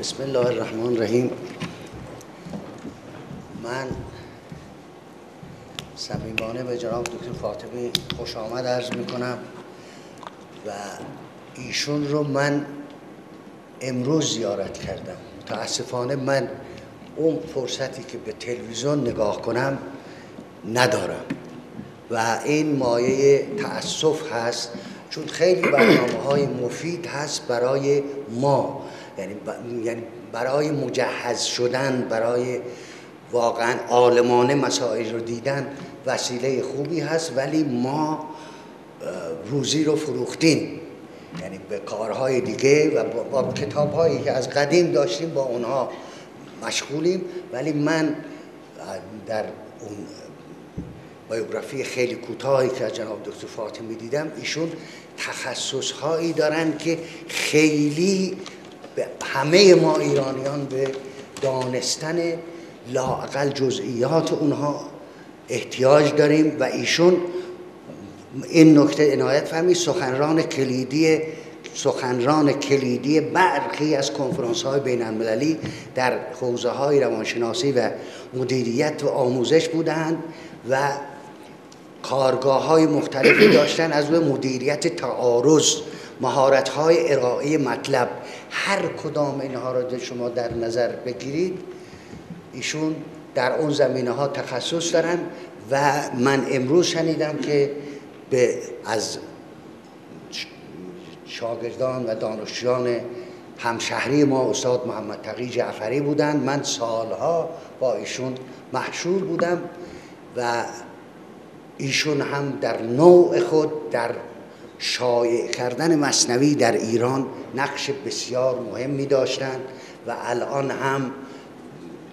بسم الله الرحمن الرحیم. من صمیمانه به جناب دکتر فاطمی خوش آمد عرض میکنم و ایشون رو من امروز زیارت کردم. متاسفانه من اون فرصتی که به تلویزیون نگاه کنم ندارم و این مایه تأسف هست، چون خیلی برنامه‌های مفید هست برای ما، یعنی برای مجهز شدن، برای واقعا عالمانه مسائل رو دیدن وسیله خوبی هست، ولی ما روزی رو فروختیم، یعنی به کارهای دیگه و با کتاب‌هایی که از قدیم داشتیم با اونها مشغولیم. ولی من در اون بیوگرافی خیلی کوتاهی که از جناب دکتر فاطمی دیدم، ایشون تخصص‌هایی دارن که خیلی به همه ما ایرانیان به دانستن لااقل جزئیات اونها احتیاج داریم و ایشون این نکته عنایت فرمایید، سخنران کلیدی برخی از کنفرانس‌های بین‌المللی در حوزه‌های روانشناسی و مدیریت و آموزش بودند و کارگاه‌های مختلفی داشتن، از مدیریت تعارض، مهارت‌های ارائه مطلب. هر کدام اینها را شما در نظر بگیرید ایشون در اون زمینه‌ها تخصص دارن و من امروز شنیدم که از شاگردان و دانشجویان همشهری ما استاد محمد تقی جعفری بودند. من سالها با ایشون محشور بودم و ایشون هم در نوع خود در شایع کردن مثنوی در ایران نقش بسیار مهمی داشتند و الان هم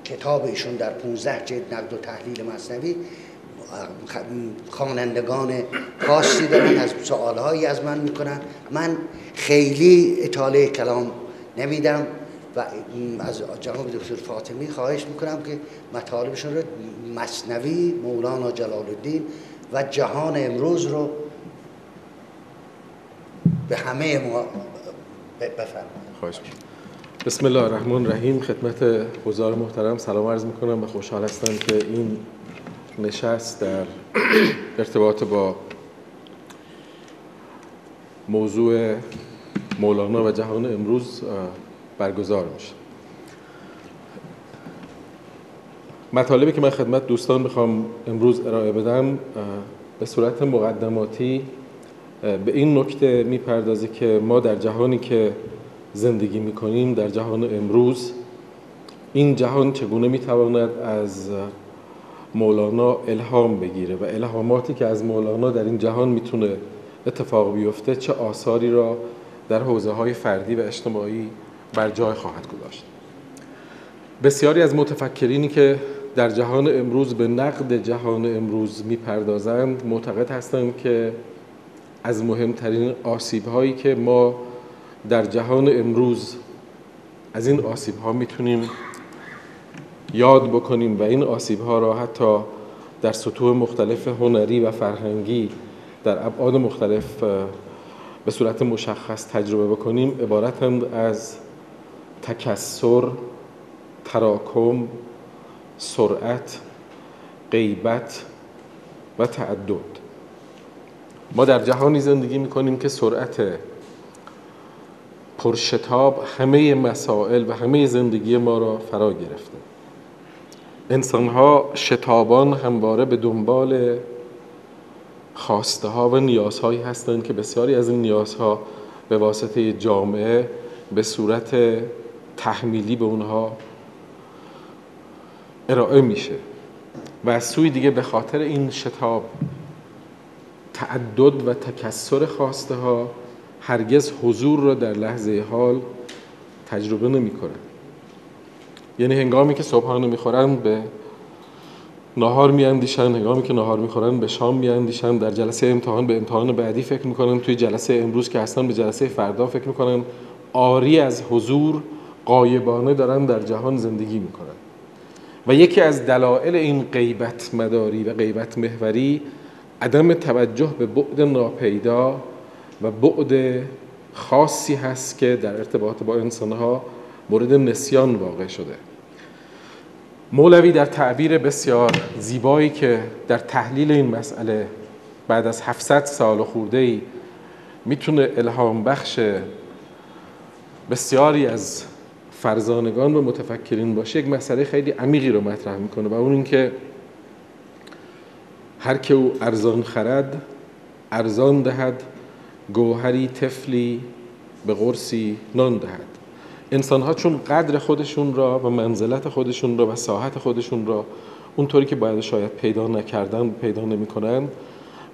کتاب ایشون در 15 جلد نقد و تحلیل مثنوی خوانندگان خاصی دارن، از سوالهایی از من میکنن. من خیلی اطاله کلام نمیدم و از جناب دکتر فاطمی خواهش میکنم که مطالبشون رو، مثنوی، مولانا جلال الدین و جهان امروز رو به همه ما بفرمایید. خواهش میکنم. بسم الله الرحمن الرحیم. خدمت حضار محترم سلام عرض میکنم و خوشحال هستم که این نشست در ارتباط با موضوع مولانا و جهان امروز برگزار میشه. مطالبی که من خدمت دوستان میخوام امروز ارائه بدم به صورت مقدماتی به این نکته میپردازه که ما در جهانی که زندگی میکنیم، در جهان امروز، این جهان چگونه میتواند از مولانا الهام بگیره و الهاماتی که از مولانا در این جهان میتونه اتفاق بیفته چه آثاری را در حوزه‌های فردی و اجتماعی بر جای خواهد گذاشت. بسیاری از متفکرینی که در جهان امروز به نقد جهان امروز میپردازند معتقد هستند که از مهمترین آسیب‌هایی که ما در جهان امروز از این آسیب‌ها میتونیم یاد بکنیم و این آسیب‌ها را حتی در سطوح مختلف هنری و فرهنگی در ابعاد مختلف به صورت مشخص تجربه بکنیم، عبارتند از تکثر، تراکم، سرعت، غیبت و تعدد. ما در جهانی زندگی می‌کنیم که سرعت پرشتاب همه مسائل و همه زندگی ما را فرا گرفته. انسان‌ها شتابان همواره به دنبال خواسته‌ها و نیازهایی هستند که بسیاری از این نیازها به واسطه جامعه به صورت تحمیلی به اونها ارائه میشه و از سوی دیگه به خاطر این شتاب، تعدد و تکثر خواسته‌ها هرگز حضور را در لحظه حال تجربه نمی‌کنند. یعنی هنگامی که صبحانه می‌خورن به ناهار می‌اندیشن، هنگامی که ناهار می‌خورن به شام می‌اندیشن، در جلسه امتحان به امتحان بعدی فکر می‌کنن، توی جلسه امروز که هستن به جلسه فردا فکر می‌کنن. عاری از حضور، غایبانه دارن در جهان زندگی می‌کنن. و یکی از دلایل این غیبت مداری و غیبت محوری عدم توجه به بعد ناپیدا و بعد خاصی هست که در ارتباط با انسان‌ها مورد نسیان واقع شده. مولوی در تعبیر بسیار زیبایی که در تحلیل این مسئله بعد از 700 سال خورده‌ای میتونه الهام بخش بسیاری از فرزانگان و متفکرین باشه، یک مسئله خیلی عمیقی رو مطرح میکنه و اون این که هر که او ارزان خرد ارزان دهد، گوهری طفلی به قرصی نان دهد. انسان ها چون قدر خودشون را و منزلت خودشون را و ساحت خودشون را اونطوری که باید شاید پیدا نکردن پیدا نمی کنند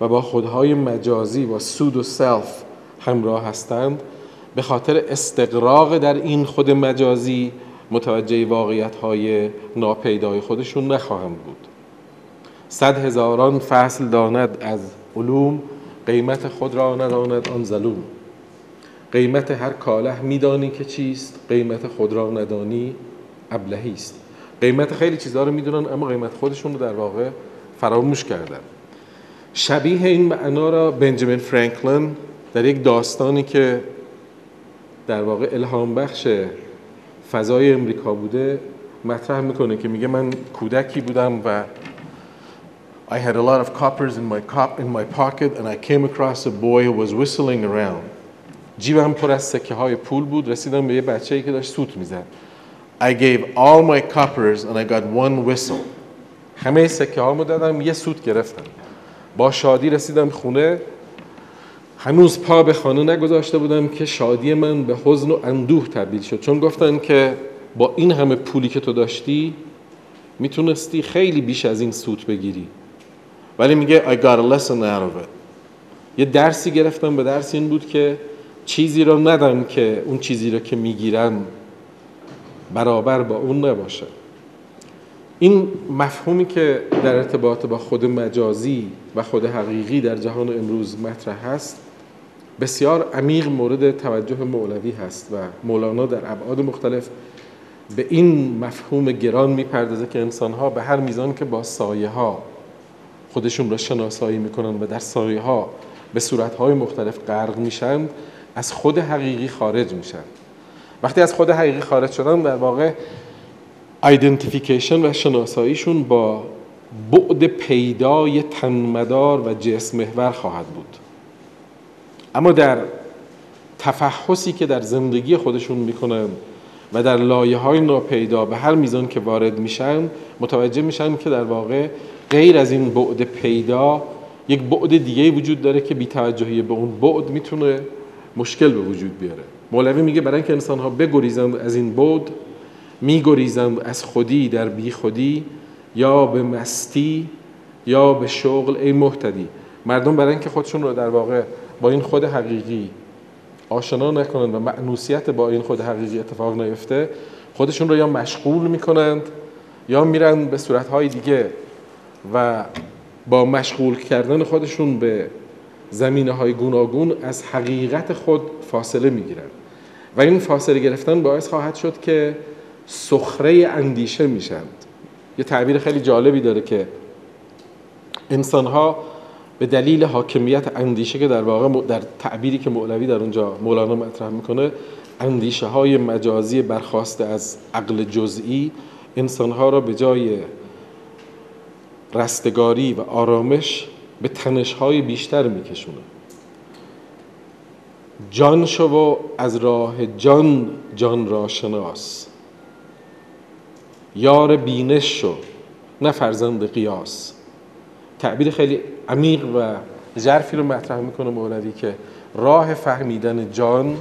و با خودهای مجازی و سود و سلف همراه هستند، به خاطر استقراق در این خود مجازی متوجه واقعیت‌های ناپیدای خودشون نخواهند بود. 100,000 فصل داند از علوم، قیمت خود را نداند آن ظلوم. قیمت هر کاله میدانی که چیست، قیمت خود را ندانی ابلهی است. قیمت خیلی چیزها رو میدونن اما قیمت خودشون رو در واقع فراموش کردن. شبیه این معنا را بنجامین فرانکلین در یک داستانی که در واقع الهام بخش فضای امریکا بوده مطرح میکنه که میگه من کودکی بودم و I had a lot of coppers in my pocket and I came across a boy who was whistling around. جیبم پر از سکه های پول بود، رسیدم به یه بچه‌ای که داشت سوت میزد. I gave all my coppers and I got one whistle. همه سکه هامو دادم، یه سوت گرفتم. با شادی رسیدم خونه، هنوز پا به خانه نگذاشته بودم که شادی من به حزن و اندوه تبدیل شد، چون گفتن که با این همه پولی که تو داشتی میتونستی خیلی بیش از این سوت بگیری، ولی میگه I got a lesson out of it. یه درسی گرفتم، به درس این بود که چیزی رو ندم که اون چیزی رو که میگیرم برابر با اون نباشه. این مفهومی که در ارتباط با خود مجازی و خود حقیقی در جهان امروز مطرح هست بسیار عمیق مورد توجه مولوی هست و مولانا در ابعاد مختلف به این مفهوم گران میپردازه که انسان‌ها به هر میزان که با سایه‌ها خودشون را شناسایی میکنن و در سایه‌ها به صورت‌های مختلف غرق میشن، از خود حقیقی خارج میشن. وقتی از خود حقیقی خارج شدن در واقع ایدنتیفیکیشن و شناساییشون با بعد پیدای تنمدار و جسم محور خواهد بود. اما در تفحصی که در زندگی خودشون میکنن و در لایه‌های ناپیدا به هر میزان که وارد میشن متوجه میشن که در واقع غیر از این بعد پیدا یک بعد دیگه وجود داره که بی‌توجهی به اون بعد میتونه مشکل به وجود بیاره. مولوی میگه برای اینکه انسان‌ها بگریزند از این بعد، میگریزند از خودی در بی خودی، یا به مستی یا به شغل ای مهتدی. مردم برای اینکه خودشون رو در واقع با این خود حقیقی آشنا نکنند و مأنوسیت با این خود حقیقی اتفاق نیفته، خودشون رو یا مشغول میکنند یا میرن به صورتهای دیگه و با مشغول کردن خودشون به زمینه‌های گوناگون از حقیقت خود فاصله میگیرن و این فاصله گرفتن باعث خواهد شد که سخره اندیشه میشند. یه تعبیر خیلی جالبی داره که انسان‌ها به دلیل حاکمیت اندیشه که در واقع در تعبیری که مولوی در اونجا مولانا مطرح میکنه اندیشه‌های مجازی برخواسته از عقل جزئی، انسان‌ها را به جای رستگاری و آرامش به تنش‌های بیشتر میکشونه. جان شو و از راه جان جان را شناس، یار بینش شو نه فرزند قیاس. تعبیر خیلی عمیق و ژرفی رو مطرح میکنه مولوی که راه فهمیدن جان،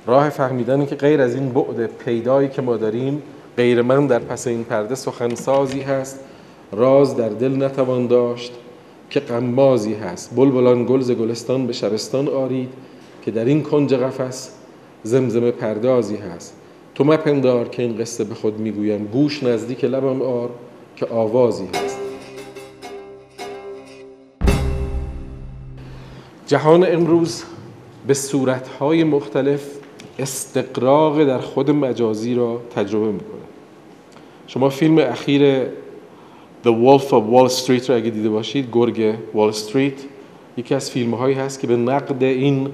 راه فهمیدنی که غیر از این بعد پیدایی که ما داریم، غیر من در پس این پرده سخنسازی هست، راز در دل نتوان داشت که غمازی هست. بلبلان گل ز گلستان به شبستان آرید، که در این کنج قفس زمزمه پردازی هست. تو مپندار که این قصه به خود میگویم، گوش نزدیک لبم آر که آوازی هست. جهان امروز به صورتهای مختلف استقراق در خود مجازی را تجربه میکنه. شما فیلم اخیر The Wolf of Wall Street را اگه دیده باشید، گرگ وال استریت، یکی از فیلم‌هایی هست که به نقد این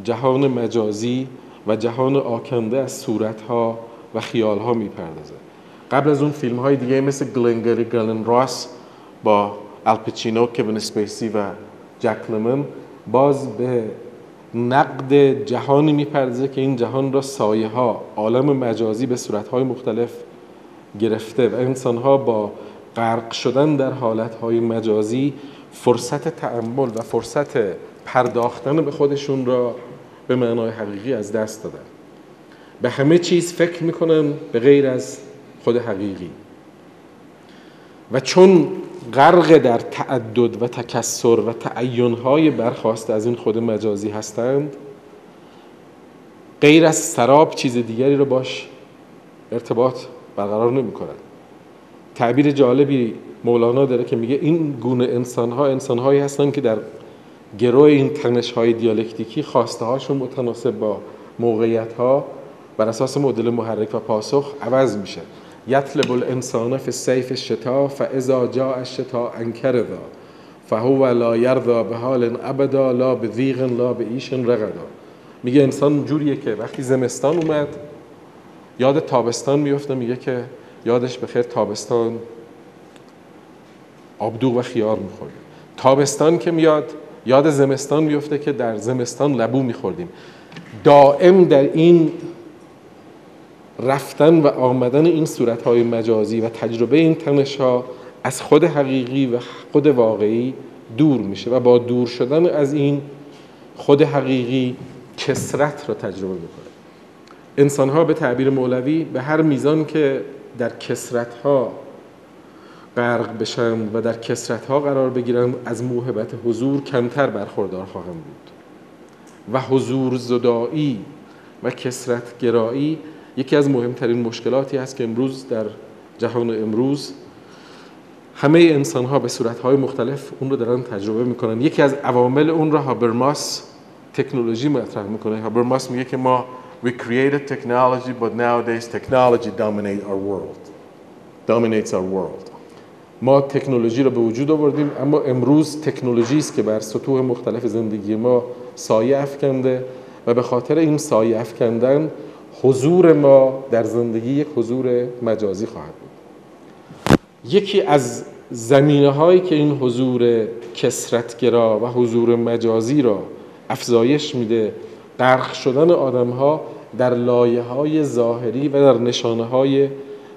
جهان مجازی و جهان آکنده از صورت‌ها و خیال‌ها میپردازه. قبل از اون فیلم‌های دیگه مثل گلنگری گلن راس با الپچینو، کوین اسپیسی و جک لمن باز به نقد جهانی میپردازه که این جهان را سایه‌ها، عالم مجازی به صورت‌های مختلف گرفته و انسان‌ها با غرق شدن در حالت‌های مجازی فرصت تأمل و فرصت پرداختن به خودشون را به معنای حقیقی از دست دادن. به همه چیز فکر میکنن به غیر از خود حقیقی و چون غرق در تعدد و تکثر و تعین‌های برخاسته از این خود مجازی هستند، غیر از سراب چیز دیگری رو باش ارتباط برقرار نمی‌کنند. تعبیر جالبی مولانا داره که میگه این گونه انسان‌هایی هستند که در گروه این تنش‌های دیالکتیکی خواسته‌هاشون متناسب با موقعیت‌ها بر اساس مدل محرک و پاسخ عوض میشه. یطلب الانسان فی الصیف الشتاء فاذا جاء الشتاء انکر ذا فهو لا یرضی بحال ابدا لا بضیق لا بعیش رغدا. میگه انسان جوریه که وقتی زمستان اومد یاد تابستان میفته، میگه که یادش بخیر تابستان آبدوغ و خیار میخورد. تابستان که میاد یاد زمستان میفته که در زمستان لبو میخوردیم. دائم در این رفتن و آمدن این صورتهای مجازی و تجربه این تنش‌ها از خود حقیقی و خود واقعی دور میشه و با دور شدن از این خود حقیقی کثرت را تجربه میکنه. انسان‌ها به تعبیر مولوی به هر میزان که در کثرت‌ها غرق بشن و در کثرت‌ها قرار بگیرن از موهبت حضور کمتر برخوردار خواهند بود و حضور زدایی و کثرت گرایی یکی از مهمترین مشکلاتی است که امروز در جهان امروز همه انسان‌ها به صورت‌های مختلف اون رو دارن تجربه میکنن. یکی از عوامل اون را هابرماس تکنولوژی مطرح میکنه. هابرماس میگه که ما we created technology but nowadays technology dominates our world. ما تکنولوژی رو به وجود آوردیم اما امروز تکنولوژی است که بر سطوح مختلف زندگی ما سایه افکنده و به خاطر این سایه افکندن حضور ما در زندگی یک حضور مجازی خواهد بود. یکی از زمینه‌هایی که این حضور کثرت‌گرا و حضور مجازی را افزایش میده غرق شدن آدم‌ها در لایه‌های ظاهری و در نشانه‌های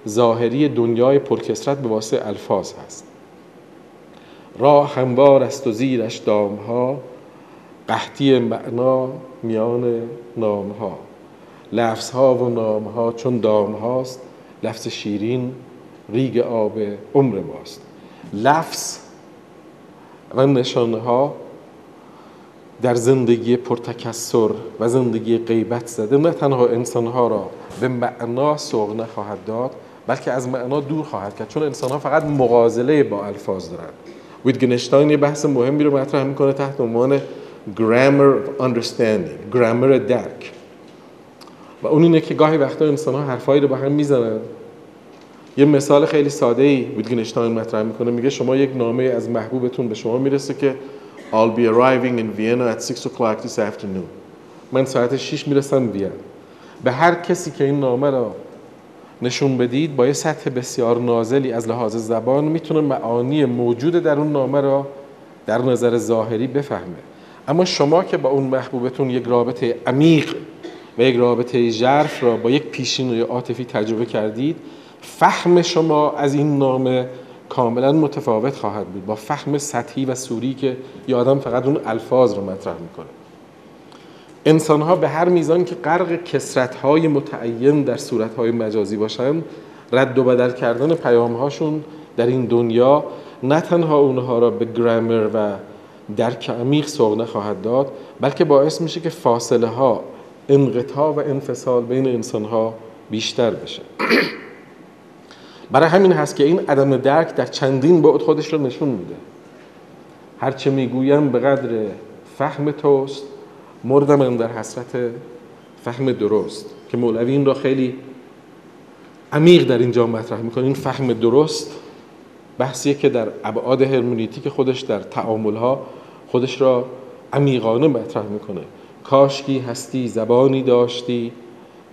ظاهری دنیای پرکثرت به واسطه الفاظ هست. راه هموار است و زیرش دام‌ها، قحطی معنا میان نام‌ها. لفظ‌ها و نام‌ها چون دام‌هاست، لفظ شیرین ریگ آب عمر ماست. لفظ و نشانه‌ها در زندگی پرتکثر و زندگی غیبت زده نه تنها انسان‌ها را به معنا سوق نخواهد داد بلکه از معنا دور خواهد کرد، چون انسان‌ها فقط مغازله با الفاظ دارند. ویتگنشتاین یه بحث مهمی رو مطرح می‌کنه تحت عنوان grammar of understanding، گرامر درک، و اون اینه که گاهی وقتا انسان‌ها حرفایی رو با هم میزنن. یه مثال خیلی ساده‌ای ویتگنشتاین مطرح می‌کنه، میگه شما یک نامه از محبوبتون به شما میرسه که I'll be arriving in Vienna at 6 o'clock this afternoon. من ساعت 6 میرسم وین. به هر کسی که این نامه را نشون بدید با یه سطح بسیار نازلی از لحاظ زبان میتونه معانی موجود در اون نامه را در نظر ظاهری بفهمه. اما شما که با اون محبوبتون یک رابطه عمیق و یک رابطه ژرف را با یک پیشینه عاطفی تجربه کردید، فهم شما از این نامه کاملا متفاوت خواهد بود با فهم سطحی و سوری که یه آدم فقط اون الفاظ رو مطرح میکنه. انسان‌ها به هر میزان که غرق کثرت‌های متعین در صورت‌های مجازی باشن، رد و بدل کردن پیام‌هاشون در این دنیا نه تنها اونها را به گرامر و درک عمیق سوق نخواهد داد، بلکه باعث میشه که فاصله‌ها، انقطاع و انفصال بین انسان‌ها بیشتر بشه. برای همین هست که این عدم درک در چندین بعد خودش رو نشون میده. هرچه میگویم به قدر فهم توست، مردم من در حسرت فهم درست، که مولوی این را خیلی عمیق در اینجا مطرح میکنه. این فهم درست بحثیه که در ابعاد هرمنوتیک خودش در تعاملها خودش را عمیقانه مطرح میکنه. کاشکی هستی زبانی داشتی،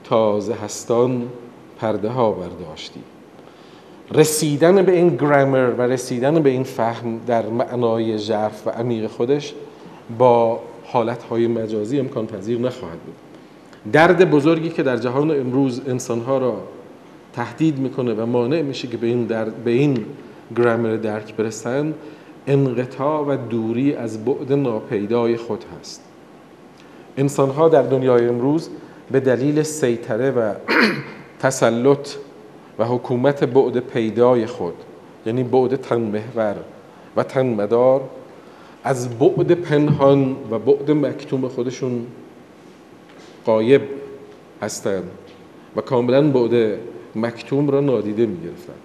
تا ز هستان پرده ها برداشتی. رسیدن به این گرامر و رسیدن به این فهم در معنای ژرف و عمیق خودش با حالتهای مجازی امکان پذیر نخواهد بود. درد بزرگی که در جهان امروز انسانها را تهدید میکنه و مانع میشه که به این گرامر درک برسن، انقطاع و دوری از بعد ناپیدای خود هست. انسانها در دنیای امروز به دلیل سیطره و تسلط و حکومت بعد پیدای خود، یعنی بعد تن محور و تن مدار، از بعد پنهان و بعد مکتوم خودشون غایب هستند و کاملا بعد مکتوم را نادیده می‌گرفتند.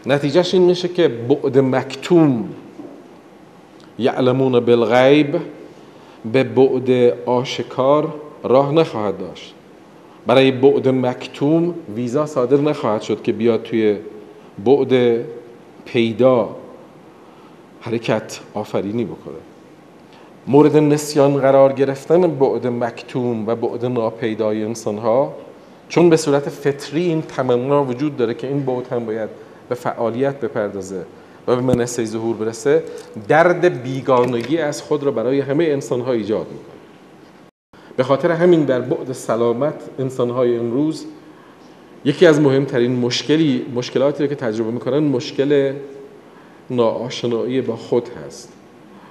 نتیجهش این میشه که بعد مکتوم، یعلمون بالغیب، به بعد آشکار راه نخواهد داشت. برای بعد مکتوم ویزا صادر نخواهد شد که بیاد توی بعد پیدا حرکت آفرینی بکنه. مورد نسیان قرار گرفتن بعد مکتوم و بعد ناپیدای انسان‌ها، چون به صورت فطری این تمنا وجود داره که این بعد هم باید به فعالیت بپردازه و به منصه ظهور برسه، درد بیگانگی از خود را برای همه انسان‌ها ایجاد می‌کنه. به خاطر همین در بعد سلامت انسان‌های امروز یکی از مهمترین مشکلاتی که تجربه می‌کنن مشکل ناآشنایی با خود هست،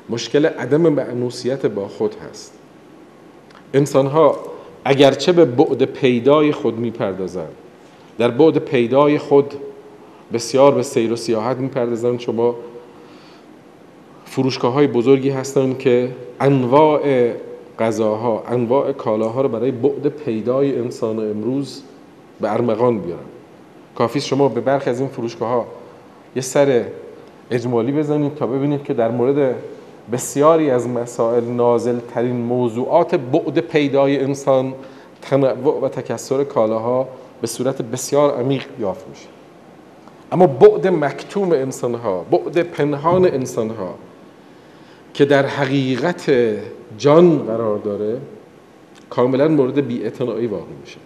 مشکل عدم مأنوسیت با خود هست. انسان‌ها اگرچه به بعد پیدای خود می‌پردازند، در بعد پیدای خود بسیار به سیر و سیاحت می‌پردازند. شما فروشگاه‌های بزرگی هستند که انواع غذاها، انواع کالاها رو برای بعد پیدای انسان امروز به ارمغان بیارن. کافیست شما به برخی از این فروشگاه‌ها یه سر اجمالی بزنید تا ببینید که در مورد بسیاری از مسائل نازل ترین موضوعات بعد پیدای انسان، تنوع و تکثر کالاها به صورت بسیار عمیق یافت میشه. اما بعد مکتوم انسان‌ها، بعد پنهان انسان‌ها که در حقیقت جان قرار داره، کاملا مورد بی‌اعتنایی واقع میشه.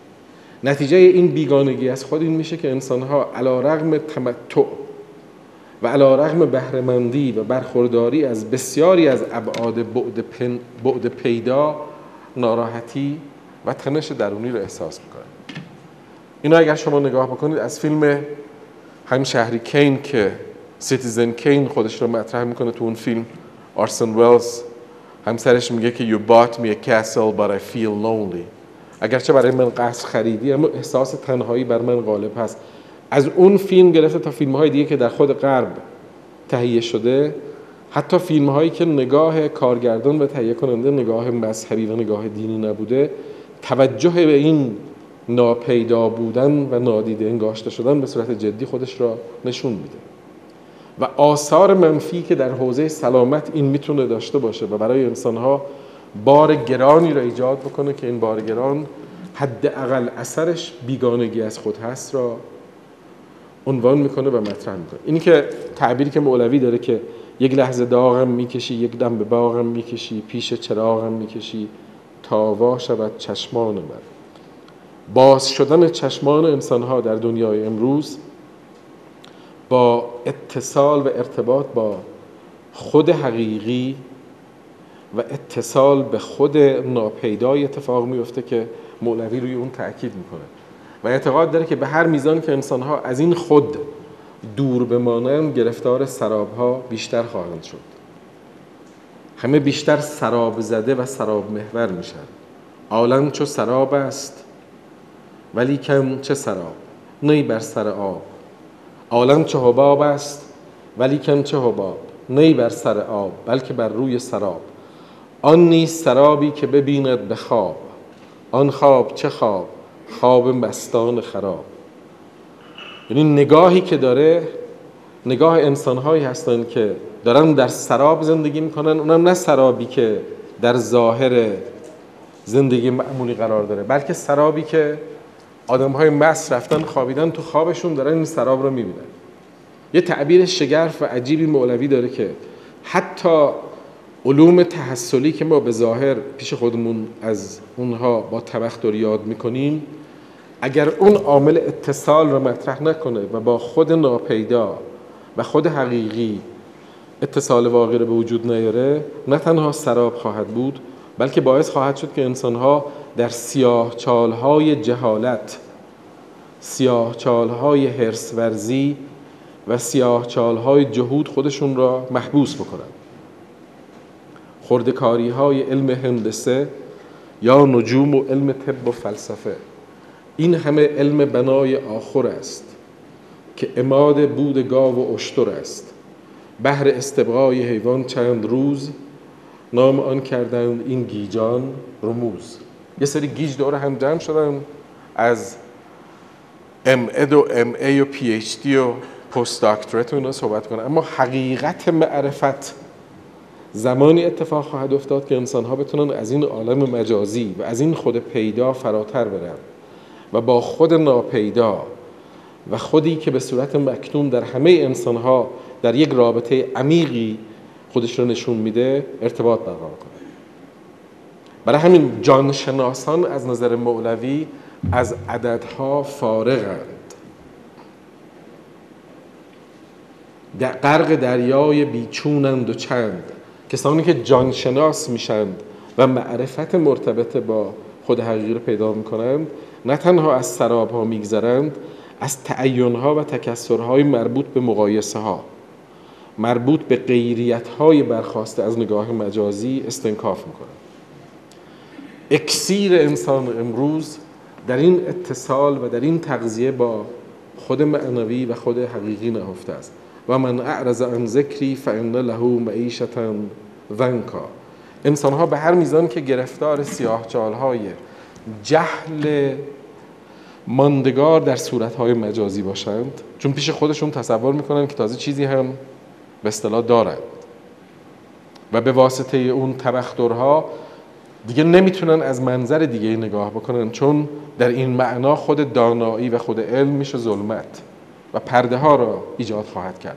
نتیجه این بیگانگی از خود این میشه که انسان‌ها علی‌رغم تمتع و علی‌رغم بهره‌مندی و برخورداری از بسیاری از ابعاد بعد پیدا، ناراحتی و تنش درونی رو احساس میکنن. اینا اگر شما نگاه بکنید از فیلم همشهری کین که سیتیزن کین خودش رو مطرح میکنه، تو اون فیلم آرسن ویلز همسرش میگه که you bought me a castle but I feel lonely. اگرچه برای من قصر خریدی اما احساس تنهایی بر من غالب هست. از اون فیلم گرفته تا فیلم‌های دیگه که در خود غرب تهیه شده، حتی فیلم‌هایی که نگاه کارگردان و تهیه کننده نگاه مذهبی و نگاه دینی نبوده، توجه به این ناپیدا بودن و نادیده انگاشته شدن به صورت جدی خودش را نشون میده. و آثار منفی که در حوزه سلامت این میتونه داشته باشه و برای انسان‌ها بار گرانی را ایجاد بکنه که این بار گران حداقل اثرش بیگانگی از خود هست را عنوان میکنه و مطرح میکنه. اینی که تعبیری که مولوی داره که یک لحظه داغم میکشی، یک دم به باغم میکشی، پیش چراغم میکشی تا وا شود چشمان من. باز شدن چشمان انسان‌ها در دنیای امروز با اتصال و ارتباط با خود حقیقی و اتصال به خود ناپیدای اتفاق میفته که مولوی روی اون تأکید میکنه و اعتقاد داره که به هر میزان که انسان‌ها از این خود دور بمانند، گرفتار سراب‌ها بیشتر خواهند شد. همه بیشتر سراب زده و سراب محور میشن. عالم چو سراب است ولی کن چه سراب، نی بر سر آب. عالم چو حباب است ولی کن چه حباب، نی بر سر آب بلکه بر روی سراب. آن نیست سرابی که ببیند به خواب، آن خواب چه خواب، خواب مستان خراب. یعنی نگاهی که داره، نگاه انسان‌هایی هستن که دارن در سراب زندگی میکنن، اونم نه سرابی که در ظاهر زندگی معمولی قرار داره، بلکه سرابی که آدم‌های مست رفتن خوابیدن، تو خوابشون دارن این سراب رو میبینن. یه تعبیر شگرف و عجیبی مولوی داره که حتی علوم تحصلی که ما به ظاهر پیش خودمون از اونها با تبختر یاد میکنیم، اگر اون عامل اتصال رو مطرح نکنه و با خود ناپیدا و خود حقیقی اتصال واقعی رو به وجود نیاره، نه تنها سراب خواهد بود، بلکه باعث خواهد شد که انسانها در سیاهچالهای جهالت، سیاهچالهای حرص ورزی و سیاهچالهای جهود خودشون را محبوس بکنند. خردکاری‌های علم هندسه یا نجوم و علم طب و فلسفه، این همه علم بنای آخر است که عماد بود گاو و اشتر است. بهر استبقای حیوان چند روز، نام آن کردند این گیجان رموز. یه سری گیج دور هم جمع شدن از ام.اد و ام.ای و پی.اچ.دی و پست داکتورت و اینا صحبت کنن، اما حقیقت معرفت زمانی اتفاق خواهد افتاد که انسان‌ها بتونن از این عالم مجازی و از این خود پیدا فراتر برن و با خود ناپیدا و خودی که به صورت مکتوم در همه انسان‌ها در یک رابطه عمیقی خودش رو نشون میده ارتباط برقرار کنه. برای همین جانشناسان از نظر مولوی از عددها فارغند، در غرق دریای بیچونند و چند. کسانی که جانشناس میشند و معرفت مرتبط با خود حقیقی رو پیدا میکنند، نه تنها از سرابها میگذرند، از تعینها و تکسرهای مربوط به مقایسه ها، مربوط به غیریت های برخاسته از نگاه مجازی استنکاف میکنند. اکسیر انسان امروز در این اتصال و در این تغذیه با خود معنوی و خود حقیقی نهفته است. و من اعرض عن ذکری فان له معیشة ضنکا. انسان ها به هر میزان که گرفتار سیاهچالهای جهل ماندگار در صورتهای مجازی باشند، چون پیش خودشون تصور میکنن که تازه چیزی هم به اصطلاح دارند و به واسطه اون تبخترها دیگه نمیتونن از منظر دیگه نگاه بکنن، چون در این معنا خود دانایی و خود علم میشه ظلمت و پرده ها را ایجاد خواهد کرد.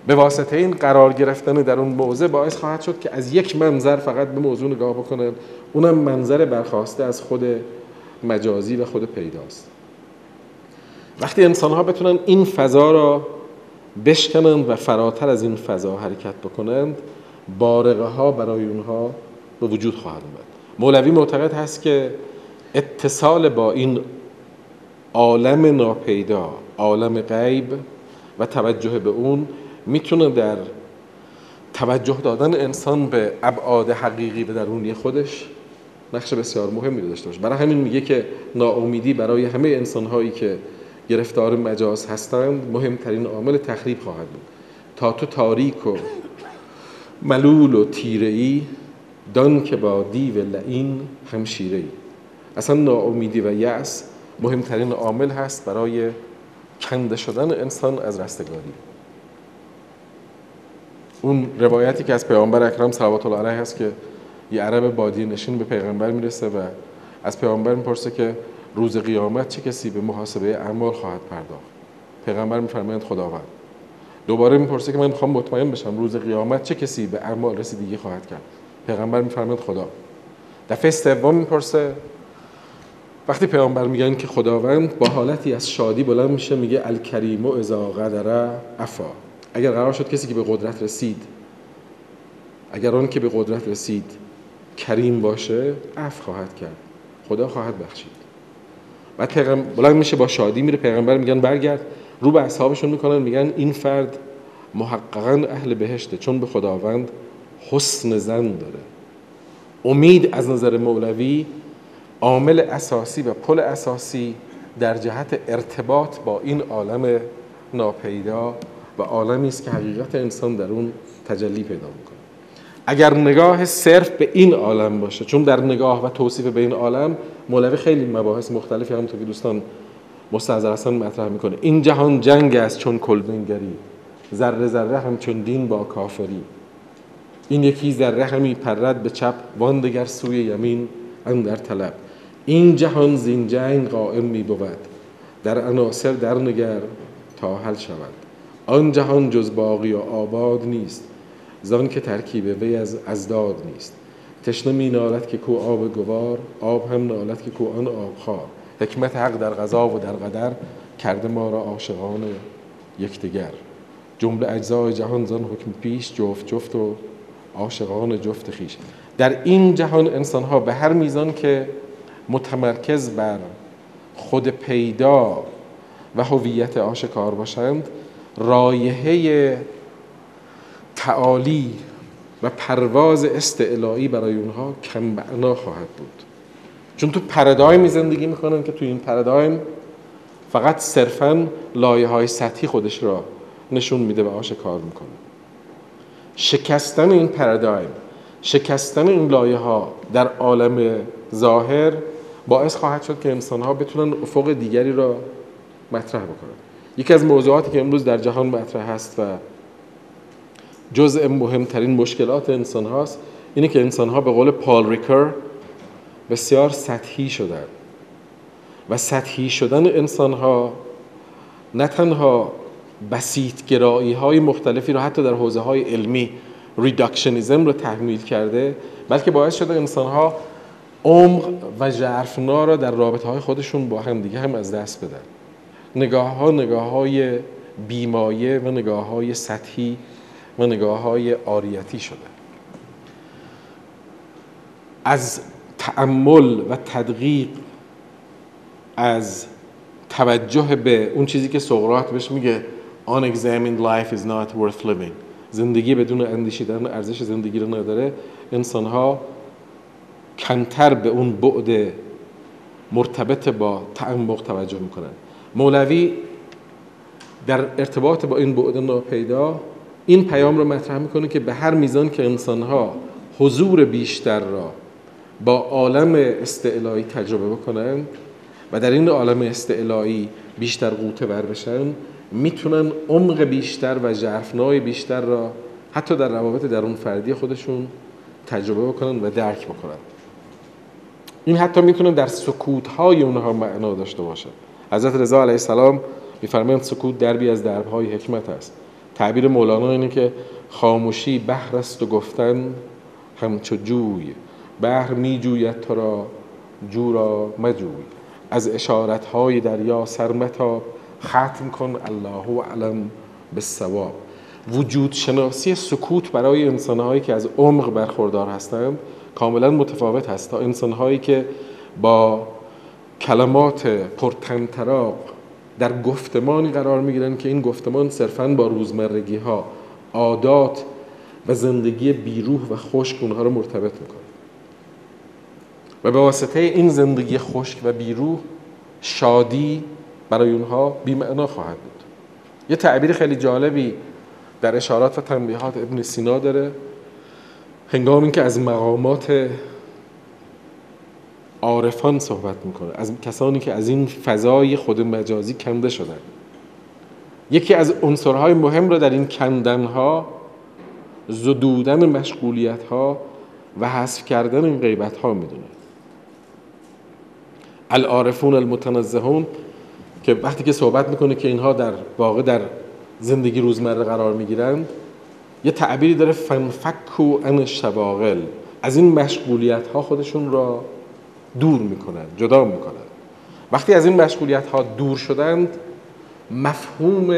به واسطه این قرار گرفتن در اون موضع باعث خواهد شد که از یک منظر فقط به موضوع نگاه بکنن، اونم منظر برخاسته از خود مجازی و خود پیداست. وقتی انسان ها بتونن این فضا را بشکنند و فراتر از این فضا حرکت بکنند، بارقه ها برای اونها به وجود خواهد آمد. مولوی معتقد هست که اتصال با این عالم ناپیدا، عالم غیب و توجه به اون میتونه در توجه دادن انسان به ابعاد حقیقی و درونی خودش نقش بسیار مهمی رو داشته باشه. برای همین میگه که ناامیدی برای همه انسان‌هایی که گرفتار مجاز هستند مهمترین عامل تخریب خواهد بود. تا تو تاریک و ملول و تیره‌ای، دان که با دیو لعین همشیره‌ای. اصلا ناامیدی و یأس مهمترین عامل هست برای کنده شدن انسان از رستگاری. اون روایتی که از پیامبر اکرم صلوات الله علیه هست که یه عرب بادیه نشین به پیغمبر میرسه و از پیامبر میپرسه که روز قیامت چه کسی به محاسبه اعمال خواهد پرداخت؟ پیغمبر میفرمایند خداوند. دوباره میپرسه که من میخوام مطمئن بشم روز قیامت چه کسی به اعمال رسیدگی خواهد کرد؟ پیغمبر میفرمایند خدا. دفعه سوم میپرسه، وقتی پیامبر میگن که خداوند، با حالتی از شادی بلند میشه میگه الکریم اذا قدر عفا. اگر قرار شد کسی که به قدرت رسید، اگر اون که به قدرت رسید کریم باشه، عفو خواهد کرد، خدا خواهد بخشید. بعد پیغمبر بلند میشه با شادی میره، پیغمبر میگن برگرد، رو به اصحابشون میکنن میگن این فرد محققاً اهل بهشته، چون به خداوند حسن ظن داره. امید از نظر مولوی عامل اساسی و پل اساسی در جهت ارتباط با این عالم ناپیدا و عالمی است که حقیقت انسان در اون تجلی پیدا میکنه. اگر نگاه صرف به این عالم باشه، چون در نگاه و توصیف به این عالم مولوی خیلی مباحث مختلفی همونطور که دوستان مستحضر هستن مطرح میکنه. این جهان جنگ است چون کلبنگری، ذره ذره همچون دین با کافری. این یکی ذره همی پرد به چپ، وان دگر سوی یمین اندر طلب. این جهان زین جنگ قائم می بود، در عناصر در نگر تا حل شود. آن جهان جز باقی و آباد نیست، زان که ترکیب وی از ازداد نیست. تشنه می نالد که کو آب گوار، آب هم نالد که کو آن آبخوار. حکمت حق در قضا و در قدر، کرده ما را عاشقان یکدیگر. جمله اجزای جهان زان حکم پیش، جفت جفت و عاشقان جفت خویش. در این جهان انسان ها به هر میزان که متمرکز بر خود پیدا و هویت آشکار باشند، رایحه تعالی و پرواز استعلایی برای اونها کم معنا خواهد بود، چون تو پارادایمی زندگی میکنن که تو این پارادایم فقط صرفاً لایه‌های سطحی خودش را نشون میده و آشکار میکنه. شکستن این پارادایم، شکستن این لایه‌ها در عالم ظاهر باعث خواهد شد که انسان‌ها بتونن افق دیگری را مطرح بکنن. یکی از موضوعاتی که امروز در جهان مطرح هست و جزء مهمترین مشکلات انسان هاست اینه که انسان ها به قول پال ریکر بسیار سطحی شدن و سطحی شدن انسان ها نه تنها بسیط گرایی های مختلفی رو حتی در حوزه های علمی ریداکشنیزم رو تحمیل کرده، بلکه باعث شده انسان ها عمق و ژرفنا را در رابطه های خودشون با هم دیگه هم از دست بدن. نگاه های بیمایه و نگاه های سطحی و نگاه های عاریتی شده. از تأمل و تدقیق، از توجه به اون چیزی که سقراط بهش میگه unexamined life is not worth living، زندگی بدون اندیشیدن ارزش زندگی رو نداره، انسان‌ها کمتر به اون بعد مرتبط با تعمق توجه میکنن. مولوی در ارتباط با این بعد ناپیدا این پیام رو مطرح میکنه که به هر میزان که انسان‌ها حضور بیشتر را با عالم استعلایی تجربه بکنن و در این عالم استعلایی بیشتر غوطه ور بشن، میتونن عمق بیشتر و ژرفنای بیشتر را حتی در روابط درون فردی خودشون تجربه بکنن و درک بکنن. این حتی میتونن در سکوت‌های اونها معنا داشته باشه. حضرت رضا علیه السلام میفرمایند سکوت دربی از درب‌های حکمت است. تعبیر مولانا اینه که خاموشی بحر است و گفتن همچو جوی، بحر میجوید تو را جو را مجوی. از اشارت‌های دریا سر متاب، ختم کن الله اعلم بالصواب. وجود شناسی سکوت برای انسان‌هایی که از عمق برخوردار هستند کاملا متفاوت هست تا انسان‌هایی که با کلمات پرطمطراق در گفتمانی قرار می‌گیرن که این گفتمان صرفاً با روزمرگی‌ها، عادات و زندگی بیروح و خشک اونها رو مرتبط می‌کنه و به واسطه این زندگی خشک و بیروح شادی برای اونها بی‌معنا خواهد بود. یه تعبیر خیلی جالبی در اشارات و تنبیهات ابن سینا داره هنگامی که از مقامات عارفان صحبت میکنه، از کسانی که از این فضای خود مجازی کنده شدن. یکی از عنصرهای مهم رو در این کندنها زدودن مشغولیت‌ها و حذف کردن این غیبت‌ها میدونه. العارفون المتنزهون که وقتی که صحبت میکنه که اینها در واقع در زندگی روزمره قرار میگیرند، یه تعبیری داره فنفکو عن الشواغل، از این مشغولیت‌ها خودشون را دور میکنن، جدا میکنن. وقتی از این مشغولیت‌ها دور شدند، مفهوم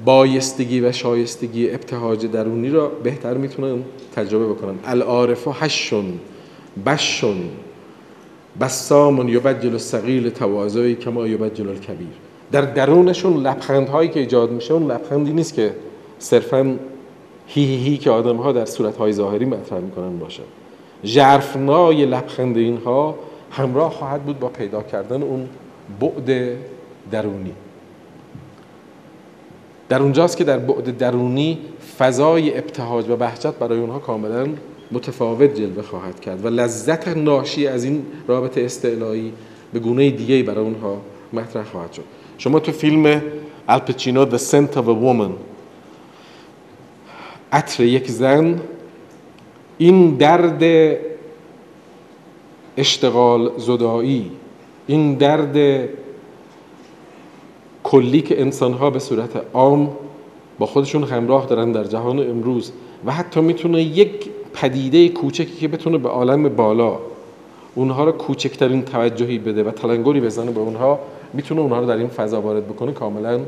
بایستگی و شایستگی ابتهاج درونی را بهتر میتونن تجربه بکنن. العارف حشٌ بشٌ بسام یبجل الصغیر تواضعی کما یبجل الکبیر. در درونشون لبخندهایی که ایجاد میشه اون لبخندی نیست که صرفاً هی هی هی که آدم‌ها در صورت‌های ظاهری مطرح میکنن باشه. ژرفنای لبخند اینها همراه خواهد بود با پیدا کردن اون بعد درونی. در اونجاست که در بعد درونی فضای ابتهاج و بهجت برای اونها کاملا متفاوت جلوه خواهد کرد و لذت ناشی از این رابطه استعلایی به گونه دیگه‌ای برای اونها مطرح خواهد شد. شما تو فیلم الپچینو The Scent of a Woman، عطر یک زن، این درد اشتغال زدایی، این درد کلی که انسان‌ها به صورت عام با خودشون همراه دارن در جهان امروز و حتی میتونه یک پدیده کوچکی که بتونه به عالم بالا اونها رو کوچکترین توجهی بده و تلنگری بزنه به اونها، میتونه اونها رو در این فضا وارد بکنه. کاملا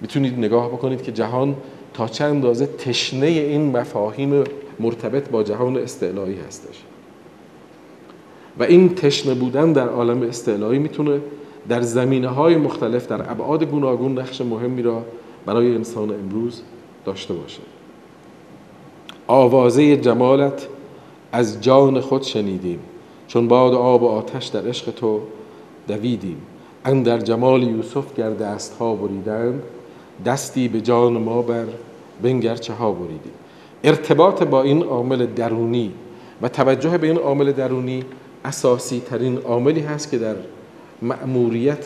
میتونید نگاه بکنید که جهان تا چه اندازه تشنه این مفاهیم مرتبط با جهان استعلایی هستش و این تشنه بودن در عالم استعلایی میتونه در زمینه‌های مختلف در ابعاد گوناگون نقش مهمی را برای انسان امروز داشته باشه. آوازه جمالت از جان خود شنیدیم، چون باد آب و آتش در عشق تو دویدیم. اندر جمال یوسف گر دست‌ها بریدند، دستی به جان ما بر بنگر چه ها بریدیم. ارتباط با این عامل درونی و توجه به این عامل درونی اساسی ترین عاملی هست که در مأموریت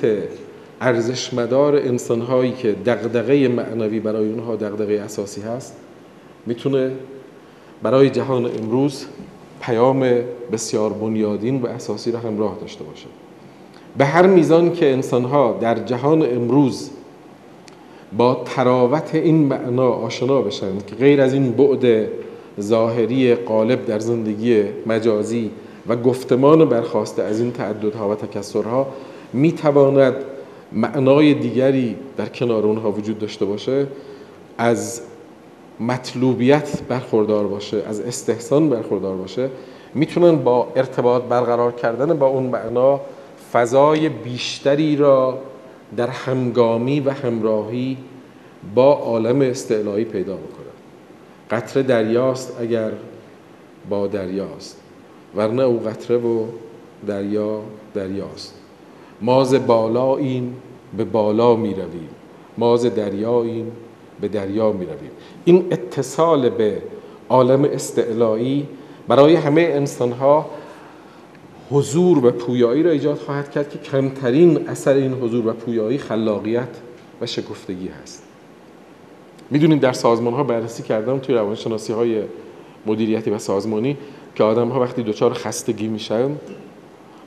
ارزشمدار انسان‌هایی که دغدغه معنوی برای اونها دغدغه اساسی هست، میتونه برای جهان امروز پیام بسیار بنیادین و اساسی را همراه داشته باشه. به هر میزان که انسان‌ها در جهان امروز با تراوت این معنا آشنا بشن که غیر از این بعد ظاهری غالب در زندگی مجازی و گفتمان برخاسته از این تعددها و تکثرها میتواند معنای دیگری در کنار اونها وجود داشته باشه، از مطلوبیت برخوردار باشه، از استحسان برخوردار باشه، میتونن با ارتباط برقرار کردن با اون معنا فضای بیشتری را در همگامی و همراهی با عالم استعلایی پیدا بکنن. قطره دریاست اگر با دریاست، ورنه او قطره و دریا دریاست. ما ز بالاییم به بالا می رویم، ما ز دریاییم به دریا می رویم. این اتصال به عالم استعلایی برای همه انسان‌ها حضور و پویایی را ایجاد خواهد کرد که کمترین اثر این حضور و پویایی خلاقیت و شکفتگی هست. میدونید در سازمان‌ها بررسی کردم توی روانشناسی‌های مدیریتی و سازمانی که آدم‌ها وقتی دچار خستگی میشن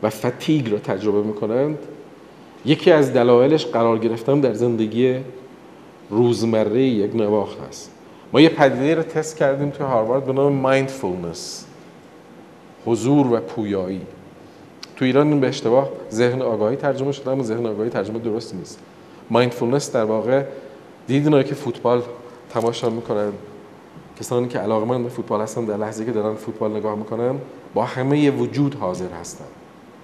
و فتیگ را تجربه میکنند، یکی از دلایلش قرار گرفتن در زندگی روزمره یک نواخت هست. ما یه پدیده رو تست کردیم توی هاروارد به نام مایندفولنس، حضور و پویایی. تو ایران این به اشتباه ذهن آگاهی ترجمه شده، اما ذهن آگاهی ترجمه درست نیست. مایندفولنس در واقع دیدین اونایی که فوتبال تماشا میکنن، کسانی که علاقه‌مند به فوتبال هستن، در لحظه‌ای که دارن فوتبال نگاه میکنن با همه وجود حاضر هستن،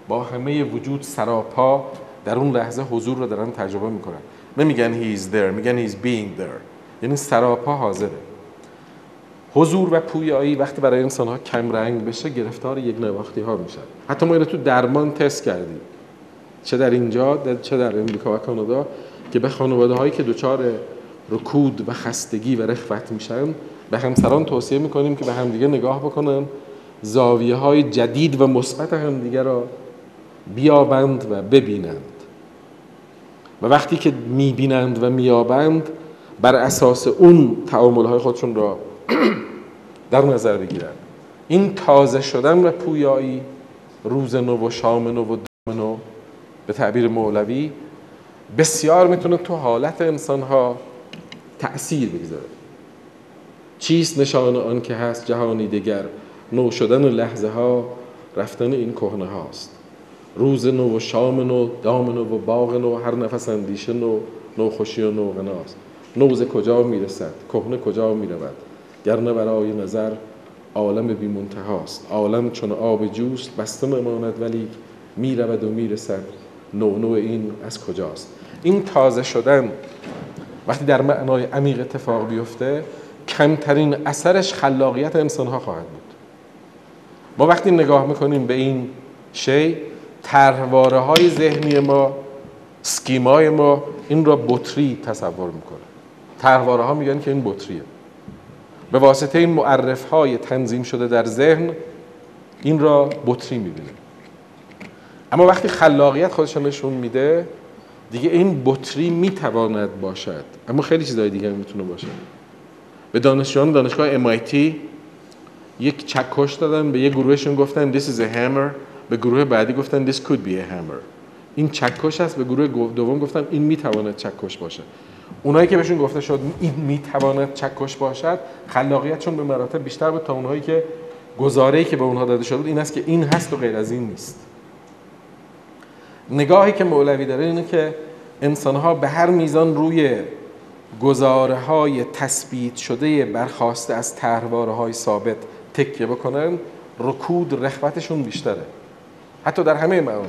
با همه وجود سراپا در اون لحظه حضور رو دارن تجربه میکنن. نمیگن he is there، میگن he is being there، یعنی سراپا حاضره. حضور و پویایی وقتی برای انسان‌ها کم رنگ بشه گرفتار یک نواختی‌ها میشن. حتی ما اینو تو درمان تست کردیم، چه در اینجا چه در امریکا و کانادا، که به خانواده‌هایی که دچار رکود و خستگی و رخوت میشن به همسران توصیه میکنیم که به همدیگه نگاه بکنن، زاویه‌های جدید و مثبت همدیگه را بیابند و ببینند و وقتی که میبینند و میابند بر اساس اون تعامل‌های خودشون را در نظر بگیرند. این تازه شدن و پویایی، روز نو و شام نو و دم نو به تعبیر مولوی، بسیار میتونه تو حالت انسان‌ها تأثیر بگذاره. چیست نشان آن که هست جهانی دیگر، نو شدن لحظه ها رفتن این کهنه هاست. روز نو و شام نو، دام نو و باغ نو، هر نفس اندیشه نو، نو خوشی و نو غناست. نوز کجا میرسد، کهنه کجا میرود، گرنه برای نظر عالم بی منتهاست. عالم چون آب جوست بسته نماند، ولی میرود و میرسد، نو این از کجاست. این تازه شدن وقتی در معنای عمیق اتفاق بیفته کمترین اثرش خلاقیت انسان‌ها خواهد بود. ما وقتی نگاه میکنیم به این شی، طرحواره‌های ذهنی ما، اسکیمای ما این را بطری تصور میکنه. طرحواره‌ها میگن که این بطریه. به واسطه این معرف‌های تنظیم شده در ذهن این را بطری میبینیم. اما وقتی خلاقیت خودش نشون میده دیگه این بطری میتواند باشد، اما خیلی چیزای دیگه هم میتونه باشه. به دانشجویان دانشگاه MIT یک چکش دادن، به یک گروهشون گفتن this is a hammer، به گروه بعدی گفتن this could be a hammer. این چکش است. به گروه دوم گفتن این میتواند چکش باشه. اونایی که بهشون گفته شد این میتواند چکش باشد، خلاقیتشون به مراتب بیشتر بود تا اونهایی که گزاره‌ای که به اونها داده شده این است که این هست و غیر از این نیست. نگاهی که مولوی داره اینه که انسان‌ها به هر میزان روی گزاره‌های تثبیت شده برخواسته از طرحواره‌های ثابت تکیه بکنن، رکود رغبتشون بیشتره. حتی در همه معانی.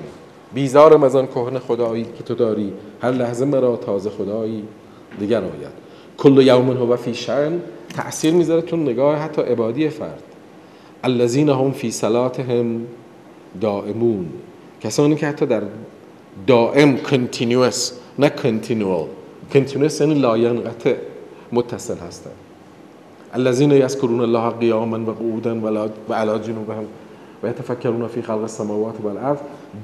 بیزارم از آن کهنه خدایی که تو داری، هر لحظه مرا تازه خدایی دیگر آید. کل یوم هو فی شأن تأثیر میذاره تو نگاه حتی عبادی فرد. الذین هم فی صلاتهم دائمون، کسانی که حتی در دائم continuous نه continuous یعنی لاینقطع متصل هستند. الذین یذکرون الله قیاما و قعودا و علی جنوبهم و یتفکرون فی خلق السماوات و الارض،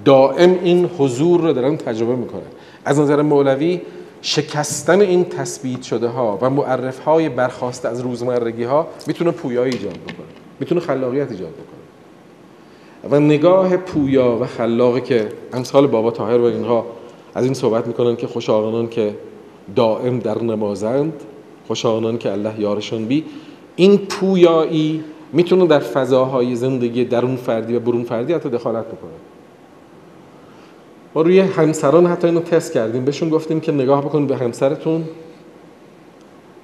دائم این حضور رو دارن تجربه میکنن. از نظر مولوی شکستن این تثبیت شده ها و معرف های برخاسته از روزمرگی ها میتونه پویایی ایجاد بکنه، میتونه خلاقیت ایجاد بکنه. و نگاه پویا و خلاقی که امثال بابا طاهر و اینها از این صحبت میکنن که خوش آنان که دائم در نمازند، خوش آنان که الله یارشون بی، این پویایی میتونه در فضاهای زندگی درون فردی و برون فردی حتی دخالت بکنه. ما روی همسران حتی اینو تست کردیم، بهشون گفتیم که نگاه بکنید به همسرتون،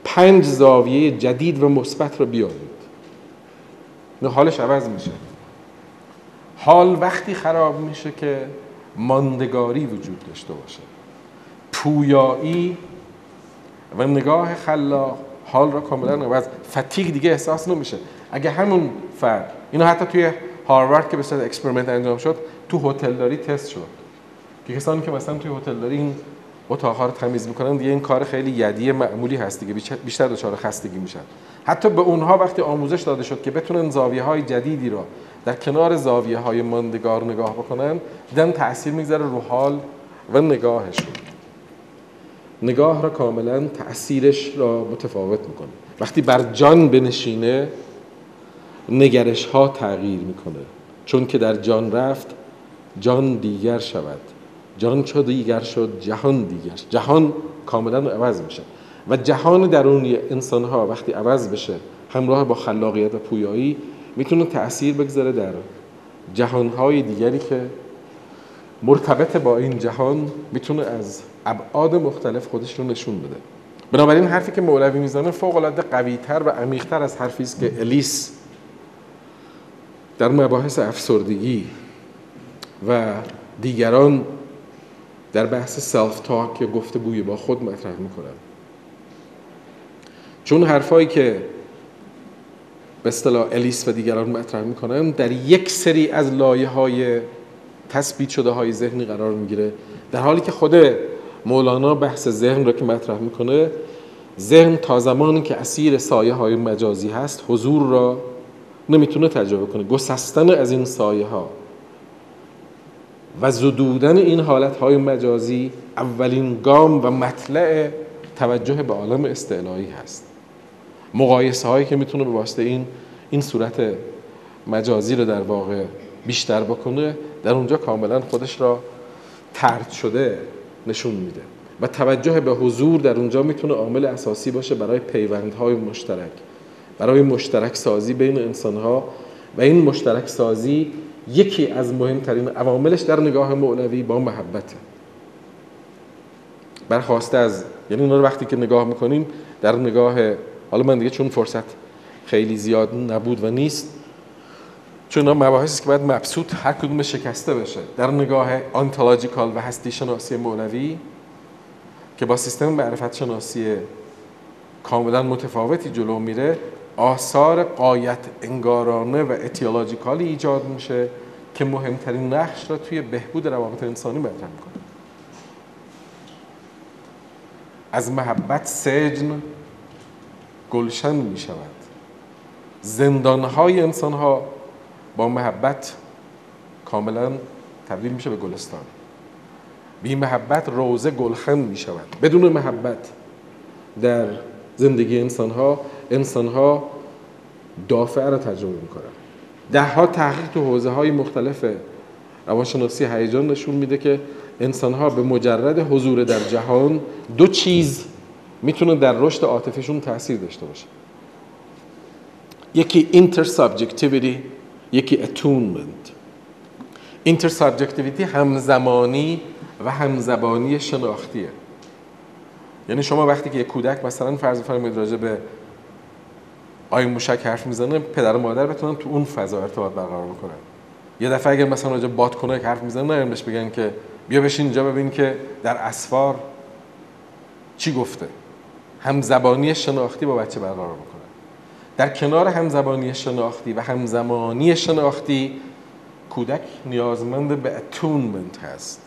5 زاویه جدید و مثبت رو بیارید، نه حالش عوض میشه. حال وقتی خراب میشه که ماندگاری وجود داشته باشه. پویایی و نگاه خلاق حال را کاملا عوض، فتیگ دیگه احساس نمیشه. اگه همون فرد، اینو حتی توی هاروارد که به صورت اکسپریمنت انجام شد، تو هتلداری تست شد که کسانی که مثلا توی هتلداری این اتاق‌ها رو تمیز میکنن دیگه این کار خیلی یدی معمولی هست دیگه، بیشتر دچار خستگی میشن. حتی به اونها وقتی آموزش داده شد که بتونن زاویه‌های جدیدی رو در کنار زاویه‌های ماندگار نگاه بکنن، دیدن تأثیر میذاره رو حال و نگاهشون. نگاه را کاملا تأثیرش را متفاوت میکنه. وقتی بر جان بنشینه نگرش ها تغییر میکنه، چون که در جان رفت جان دیگر شود، جان چو دیگر شد جهان دیگر، جهان کاملا عوض میشه. و جهان درونی انسان ها وقتی عوض بشه همراه با خلاقیت و پویایی میتونه تأثیر بگذاره در جهان های دیگری که مرتبط با این جهان، میتونه از ابعاد مختلف خودش رو نشون بده. بنابراین حرفی که مولوی میزنه فوق العاده قوی‌تر و عمیق‌تر از حرفی است که الیس در مباحث افسردگی و دیگران در بحث سلف تاک یا گفتگوی با خود مطرح میکنن. چون حرفایی که به اصطلاح الیس و دیگران مطرح میکنن در یک سری از لایه‌های تثبیت شده های ذهنی قرار میگیره، در حالی که خود مولانا بحث ذهن رو که مطرح میکنه، ذهن تا زمانی که اسیر سایه های مجازی هست حضور را نمیتونه تجربه کنه. گسستن از این سایه ها و زدودن این حالت های مجازی اولین گام و مطلع توجه به عالم استعلایی هست. مقایسه هایی که میتونه به واسطه این صورت مجازی رو در واقع بیشتر بکنه، در اونجا کاملا خودش را طرد شده نشون میده. و توجه به حضور در اونجا میتونه عامل اساسی باشه برای پیوندهای مشترک، برای مشترک سازی بین انسانها. و این مشترک سازی یکی از مهمترین عواملش در نگاه مولوی با محبته. برخواسته از، یعنی اونا رو وقتی که نگاه میکنیم در نگاه، حالا من دیگه چون فرصت خیلی زیاد نبود و نیست، چون اینا مباحثی که باید مبسوط هر کدوم شکسته بشه، در نگاه آنتولوژیکال و هستی شناسی مولوی که با سیستم معرفت شناسی کاملا متفاوتی جلو میره، آثار غایت انگارانه و اتیولوژیکالی ایجاد میشه که مهمترین نقش را توی بهبود روابط انسانی مطرح میکنه. از محبت سجن گلشن میشود، زندانهای انسانها با محبت کاملا تبدیل میشه به گلستان. بی محبت روضه گلخن میشود. بدون محبت در زندگی انسانها دافعه را تجربه میکنن. دهها تحقیق تو حوزه‌های مختلف روانشناسی هیجان نشون میده که انسانها به مجرد حضور در جهان دو چیز میتونه در رشد عاطفیشون تاثیر داشته باشه. یکی اینترسابجکتیویتی، یکی اتونمنت. اینترسابجکتیویتی همزمانی و همزبانی شناختیه. یعنی شما وقتی که یک کودک مثلا فرض بفرمایید راجع به آی موشک حرف میزنه، پدر و مادر بتونن تو اون فضا ارتباط برقرار بکنن. یه دفعه اگر مثلا راجع به بادکنک حرف میزنه، نه بهش بگن که بیا بشین اینجا ببین که در اسفار چی گفته. همزبانی شناختی با بچه برقرار بکنن. در کنار همزبانی شناختی و همزمانی شناختی، کودک نیازمند به اتونمنت هست،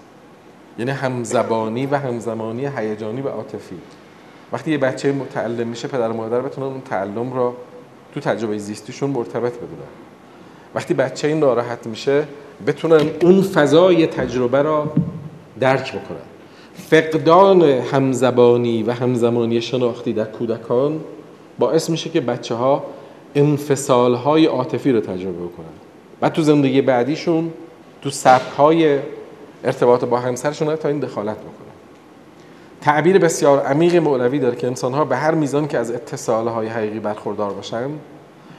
یعنی همزبانی و همزمانی هیجانی و عاطفی. وقتی یه بچه متعلم میشه، پدر و مادر بتونن اون تعلم را تو تجربه زیستیشون مرتبط بدونن. وقتی بچه ناراحت میشه، بتونن اون فضای تجربه را درک بکنن. فقدان همزبانی و همزمانی شناختی در کودکان باعث میشه که بچه‌ها انفصال‌های عاطفی رو تجربه بکنن. بعد تو زندگی بعدیشون تو سبک‌های ارتباط با همسرشون تا این دخالت بکنن. تعبیر بسیار عمیق مولوی داره که انسان‌ها به هر میزان که از اتصال‌های حقیقی برخوردار باشن،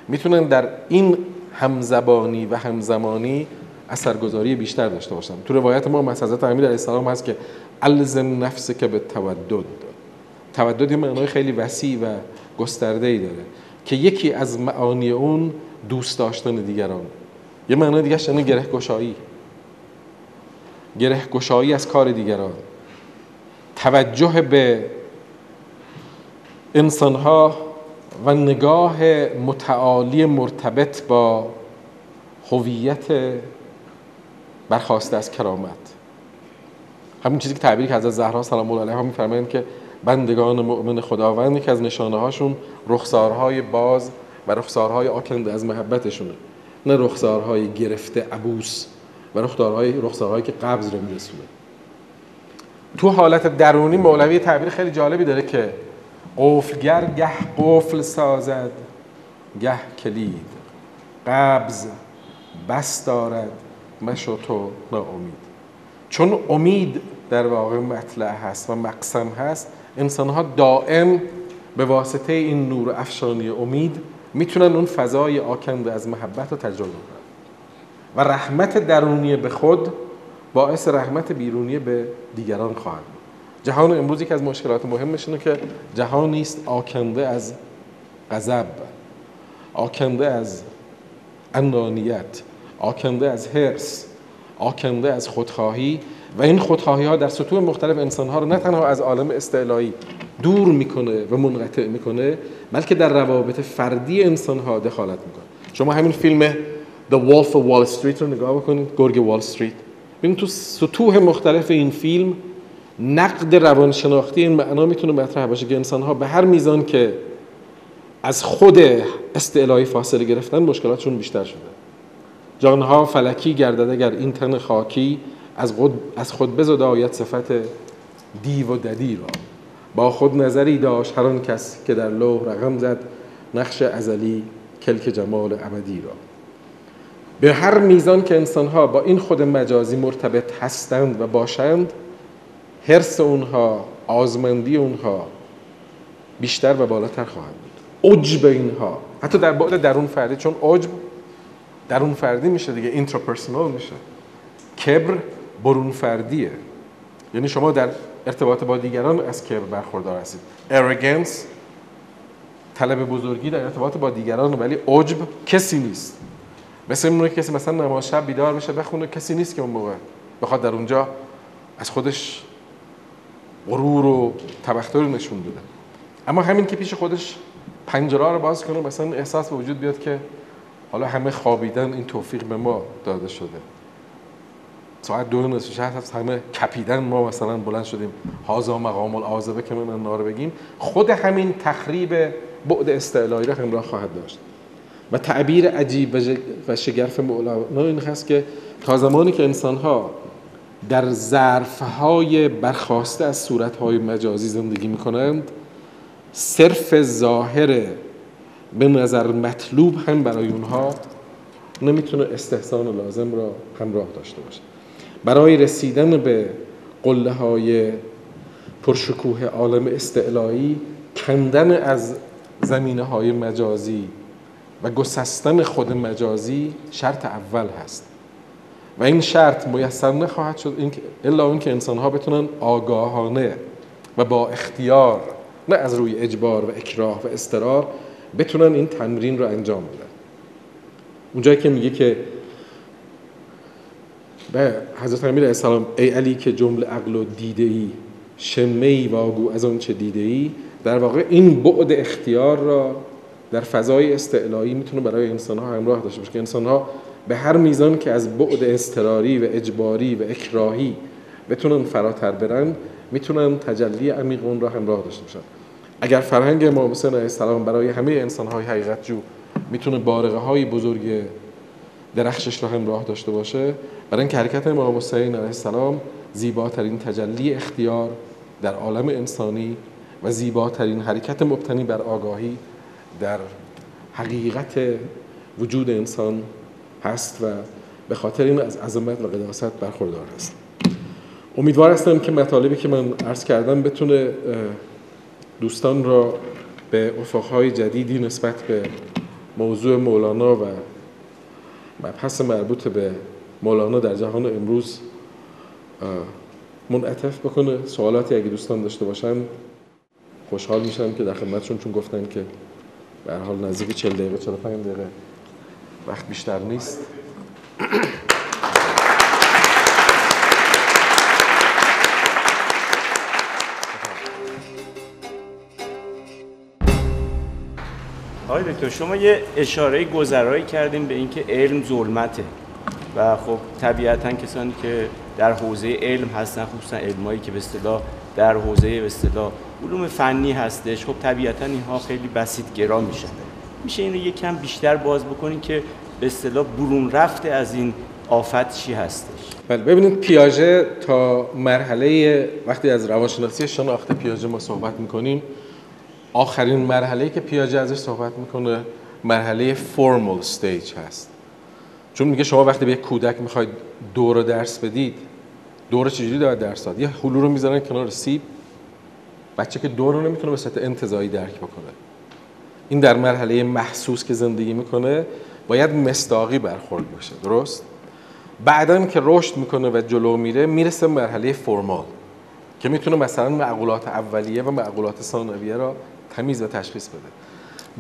میتونن در این همزبانی و همزمانی اثرگذاری بیشتر داشته باشن. تو روایت ما از حضرت امیر علیه السلام هست که الزم نفسک بالتودد. تودد یه معنای خیلی وسیع و گسترده‌ای داره که یکی از معانی اون دوست داشتن دیگران. یه معنای دیگه شنه گره گشایی از کار دیگران، توجه به انسان‌ها و نگاه متعالی مرتبط با هویت برخواسته از کرامت. همین چیزی که تعبیری که حضرت زهرا سلام الله علیها می‌فرمایند که بندگان مؤمن خداوند که از نشانه‌هاشون رخسارهای باز و رخسارهای آکنده از محبتشونه، نه رخسارهای گرفته عبوس و رخسارهایی که قبض رو میرسونه. تو حالت درونی مولوی تعبیر خیلی جالبی داره که قفلگر گه قفل سازد گه کلید، قبض بس دارد مشو تو ناامید. چون امید در واقع مطلع هست و مقسم هست، انسان‌ها دائم به واسطه این نور افشانی امید میتونن اون فضای آکنده از محبت رو تجربه کنن و رحمت درونی به خود باعث رحمت بیرونی به دیگران خواهد بود. جهان امروزی که از مشکلات مهمش اینه که جهانی است آکنده از غضب، آکنده از انانیت، آکنده از حرص، آکنده از خودخواهی و این خودخواهی ها در سطوح مختلف انسان ها رو نه تنها از عالم استعلایی دور میکنه و منقطع میکنه، بلکه در روابط فردی انسان ها دخالت میکنه. شما همین فیلم The Wolf of Wall Street رو نگاه بکنید، گرگ وال استریت. ببین تو سطوح مختلف این فیلم نقد روانشناختی این معنا میتونه مطرح باشه که انسان ها به هر میزان که از خود استعلایی فاصله گرفتن، مشکلاتشون بیشتر شده. جانها فلکی گردد اگر این تن خاکی، از خود بزد آید صفت دیو و ددی را. با خود نظری داشت هر آن کس که در لوح رقم زد، نقش ازلی کلک جمال ابدی را. به هر میزان که انسان‌ها با این خود مجازی مرتبط هستند و باشند، حرص اونها، آزمندی اونها بیشتر و بالاتر خواهد بود. عجب اینها حتی در بعد درون فردی، چون عجب درون فردی میشه دیگه، اینتراپرسونال میشه. کبر برون فردیه، یعنی شما در ارتباط با دیگران از کبر برخوردار هستید. ارگنس طلب بزرگی در ارتباط با دیگران، ولی عجب کسی نیست. مثل اونه کسی مثلا نماز شب بیدار بشه بخونه، کسی نیست که اون موقع بخواد در اونجا از خودش غرور و تبختر نشون بده. اما همین که پیش خودش پنجره رو باز کنه، مثلا احساس به وجود بیاد که حالا همه خوابیدن، این توفیق به ما داده شده. ساعت 2:06 هست، همه کپیدن، ما مثلا بلند شدیم هازا مقام العازبه که من ناره بگیم. خود همین تخریب بعد استعلایی را همراه خواهد داشت. و تعبیر عجیب و شگرف مولانا این هست که تا زمانی که انسان‌ها در ظرف‌های برخاسته از صورت‌های مجازی زندگی می‌کنند، صرف ظاهر به نظر مطلوب هم برای اونها نمیتونه استحسان لازم را همراه داشته باشه. برای رسیدن به قله‌های پرشکوه عالم استعلایی کندن از زمینه‌های مجازی و گسستن خود مجازی شرط اول هست و این شرط میسر نخواهد شد الا اینکه انسان‌ها بتونن آگاهانه و با اختیار، نه از روی اجبار و اکراه و اضطرار، بتونن این تمرین رو انجام بدن. اونجایی که میگه که به حضرت امیر علیه السلام ای علی که جمله عقل و دیده ای شمه‌ای واگو از آن چه دیده ای، در واقع این بعد اختیار را در فضای استعلایی میتونه برای انسان‌ها همراه داشته باشه که انسان‌ها به هر میزان که از بعد اضطراری و اجباری و اکراهی بتونن فراتر برن، میتونن تجلی عمیق اون را همراه داشته باشن. اگر فرهنگ امام حسین علیه السلام برای همه انسان‌های حقیقت جو میتونه بارقه‌های بزرگ درخشش را همراه داشته باشه، برای اینکه حرکت امام حسین علیه السلام زیباترین تجلی اختیار در عالم انسانی و زیباترین حرکت مبتنی بر آگاهی در حقیقت وجود انسان هست و به خاطر این از عظمت و قداست برخوردار هست. امیدوار هستم که مطالبی که من عرض کردم بتونه دوستان را به افقهای جدیدی نسبت به موضوع مولانا و مبحث مربوط به مولانا در جهان امروز منعطف بکنه. سوالاتی اگه دوستان داشته باشن خوشحال میشم که در خدمتشون، چون گفتن که به هر حال نزدیک 40 دقیقه 45 دقیقه وقت بیشتر نیست. آقای دکتر، شما یه اشاره گذرایی کردیم به اینکه علم ظلمته و خب طبیعتاً کسانی که در حوزه علم هستن، خصوصا علمایی که به اصطلاح در حوزه به اصطلاح علوم فنی هستش، خب طبیعتاً اینها خیلی بسیط گرا میشن. میشه اینو یک کم بیشتر باز بکنین که به اصطلاح برون رفته از این آفت چی هستش؟ بله، ببینید پیاژه تا مرحله وقتی از روانشناسی شناخت پیاژه ما صحبت میکنیم، آخرین مرحله‌ای که پیاژه ازش صحبت میکنه مرحله فرمال استیج هست. چون میگه شما وقتی به یک کودک میخواید دو رو درس بدید، دو رو چجوری باید درس داد؟ یه هلو رو میذارن کنار سیب، بچه که دو رو نمیتونه به صورت انتزاعی درک بکنه. این در مرحله محسوس که زندگی میکنه باید مصداقی برخورد باشه، درست؟ بعداً که رشد میکنه و جلو میره، میرسه مرحله فرمال که میتونه مثلا معقولات اولیه و معقولات ثانویه را تمیز و تشخیص بده.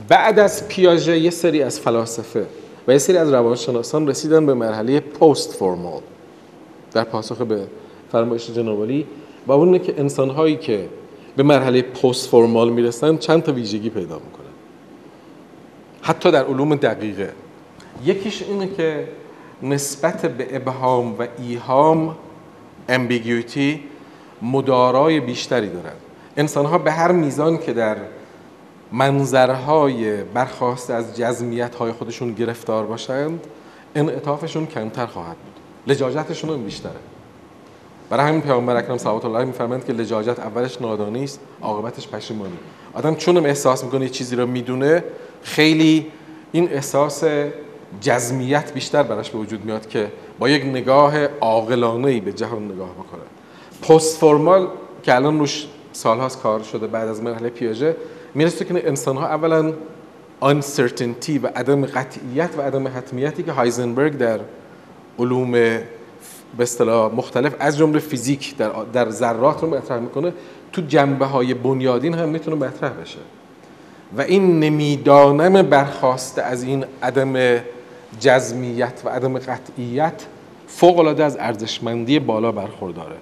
بعد از پیاژه یه سری از فلاسفه و یه سری از روانشناسان رسیدن به مرحله پست فرمال در پاسخ به فرمایش جناب عالی، با اونه که انسان‌هایی که به مرحله پست فرمال میرسن چند تا ویژگی پیدا میکنن، حتی در علوم دقیقه. یکیش اینه که نسبت به ابهام و ایهام، امبیگویتی، مدارای بیشتری دارن. انسان‌ها به هر میزان که در منظرهای برخاسته از جزمیت‌های خودشون گرفتار باشند، انعطافشون کمتر خواهد بود، لجاجتشون هم بیشتره. برای همین پیامبر اکرم صلوات الله علیه می‌فرمایند که لجاجت اولش نادانی است، عاقبتش پشیمانی. آدم چون احساس می‌کنه یه چیزی رو میدونه، خیلی این احساس جزمیت بیشتر براش به وجود میاد که با یک نگاه عاقلانه‌ای به جهان نگاه بکنه. پست فرمال که الان روش سال‌هاست کار شده، بعد از مرحله پیاژه میرسه که انسان‌ها اولاً uncertainty و عدم قطعیت و عدم حتمیتی که هایزنبرگ در علوم به اصطلاح مختلف از جمله فیزیک در ذرات رو مطرح میکنه، تو جنبه‌های بنیادین هم میتونه مطرح بشه. و این نمیدانم برخاسته از این عدم جزمیت و عدم قطعیت فوق‌العاده از ارزشمندی بالا برخورداره.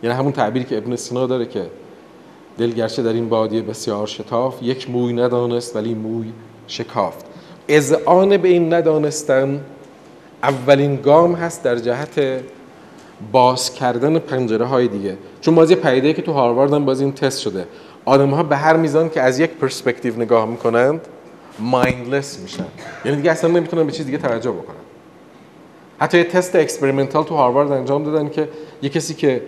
یعنی همون تعبیری که ابن سینا داره که دلگرچه در این بادیه بسیار شتاف، یک موی ندانست ولی موی شکافت. اذعان به این ندانستن اولین گام هست در جهت باز کردن پنجره های دیگه. چون بازی پدیده‌ای که تو هاروارد هم باز این تست شده، آدم‌ها به هر میزان که از یک پرسپکتیو نگاه میکنند مایندلس میشن، یعنی دیگه اصلا نمیتونن به چیز دیگه توجه بکنن. حتی یه تست اکسپریمنتال تو هاروارد انجام دادن که یه کسی که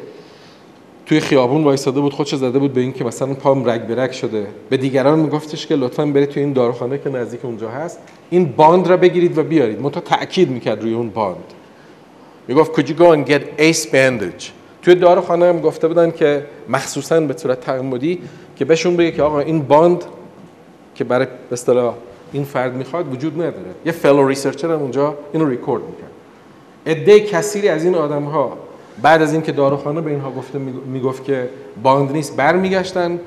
توی خیابون وایساده بود، خودش زده بود به این که مثلا پام رگ به رگ شده، به دیگران میگفتش که لطفاً برید توی این داروخانه که نزدیک اونجا هست، این باند را بگیرید و بیارید. منتها تأکید میکرد روی اون باند، میگفت could you go and get ace bandage. توی داروخانه هم گفته بودن که مخصوصاً به صورت تعمدی که بهشون بگه که آقا این باند که برای به اصطلاح این فرد میخواد وجود نداره. یه فلو ریسرچر هم اونجا اینو ریکورد میکرد. عده کثیری از این آدم‌ها بعد از اینکه داروخانه به اینها میگفت که باند نیست برمیگشتن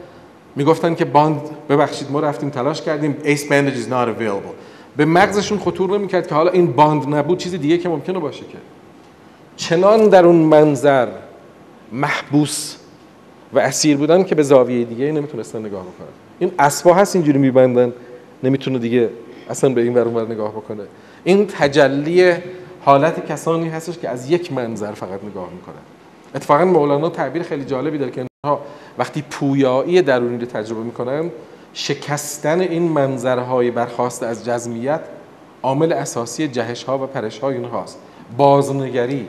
میگفتن که باند ببخشید ما رفتیم تلاش کردیم ace bandage is not available. به مغزشون خطور نمیکرد که حالا این باند نبود چیز دیگه که ممکنه باشه که چنان در اون منظر محبوس و اسیر بودن که به زاویه دیگه نمیتونستن نگاه بکنن. این اسبا هست اینجوری میبندن نمیتونه دیگه اصلا به این ور اون ور نگاه بکنه. این تجلی حالت کسانی هستش که از یک منظر فقط نگاه میکنن. اتفاقا مولانا تعبیر خیلی جالبی داره که اینها وقتی پویایی درونی رو تجربه میکنن شکستن این منظرهای برخاسته از جزمیت عامل اساسی جهش‌ها و پرش‌های اینهاست. بازنگری،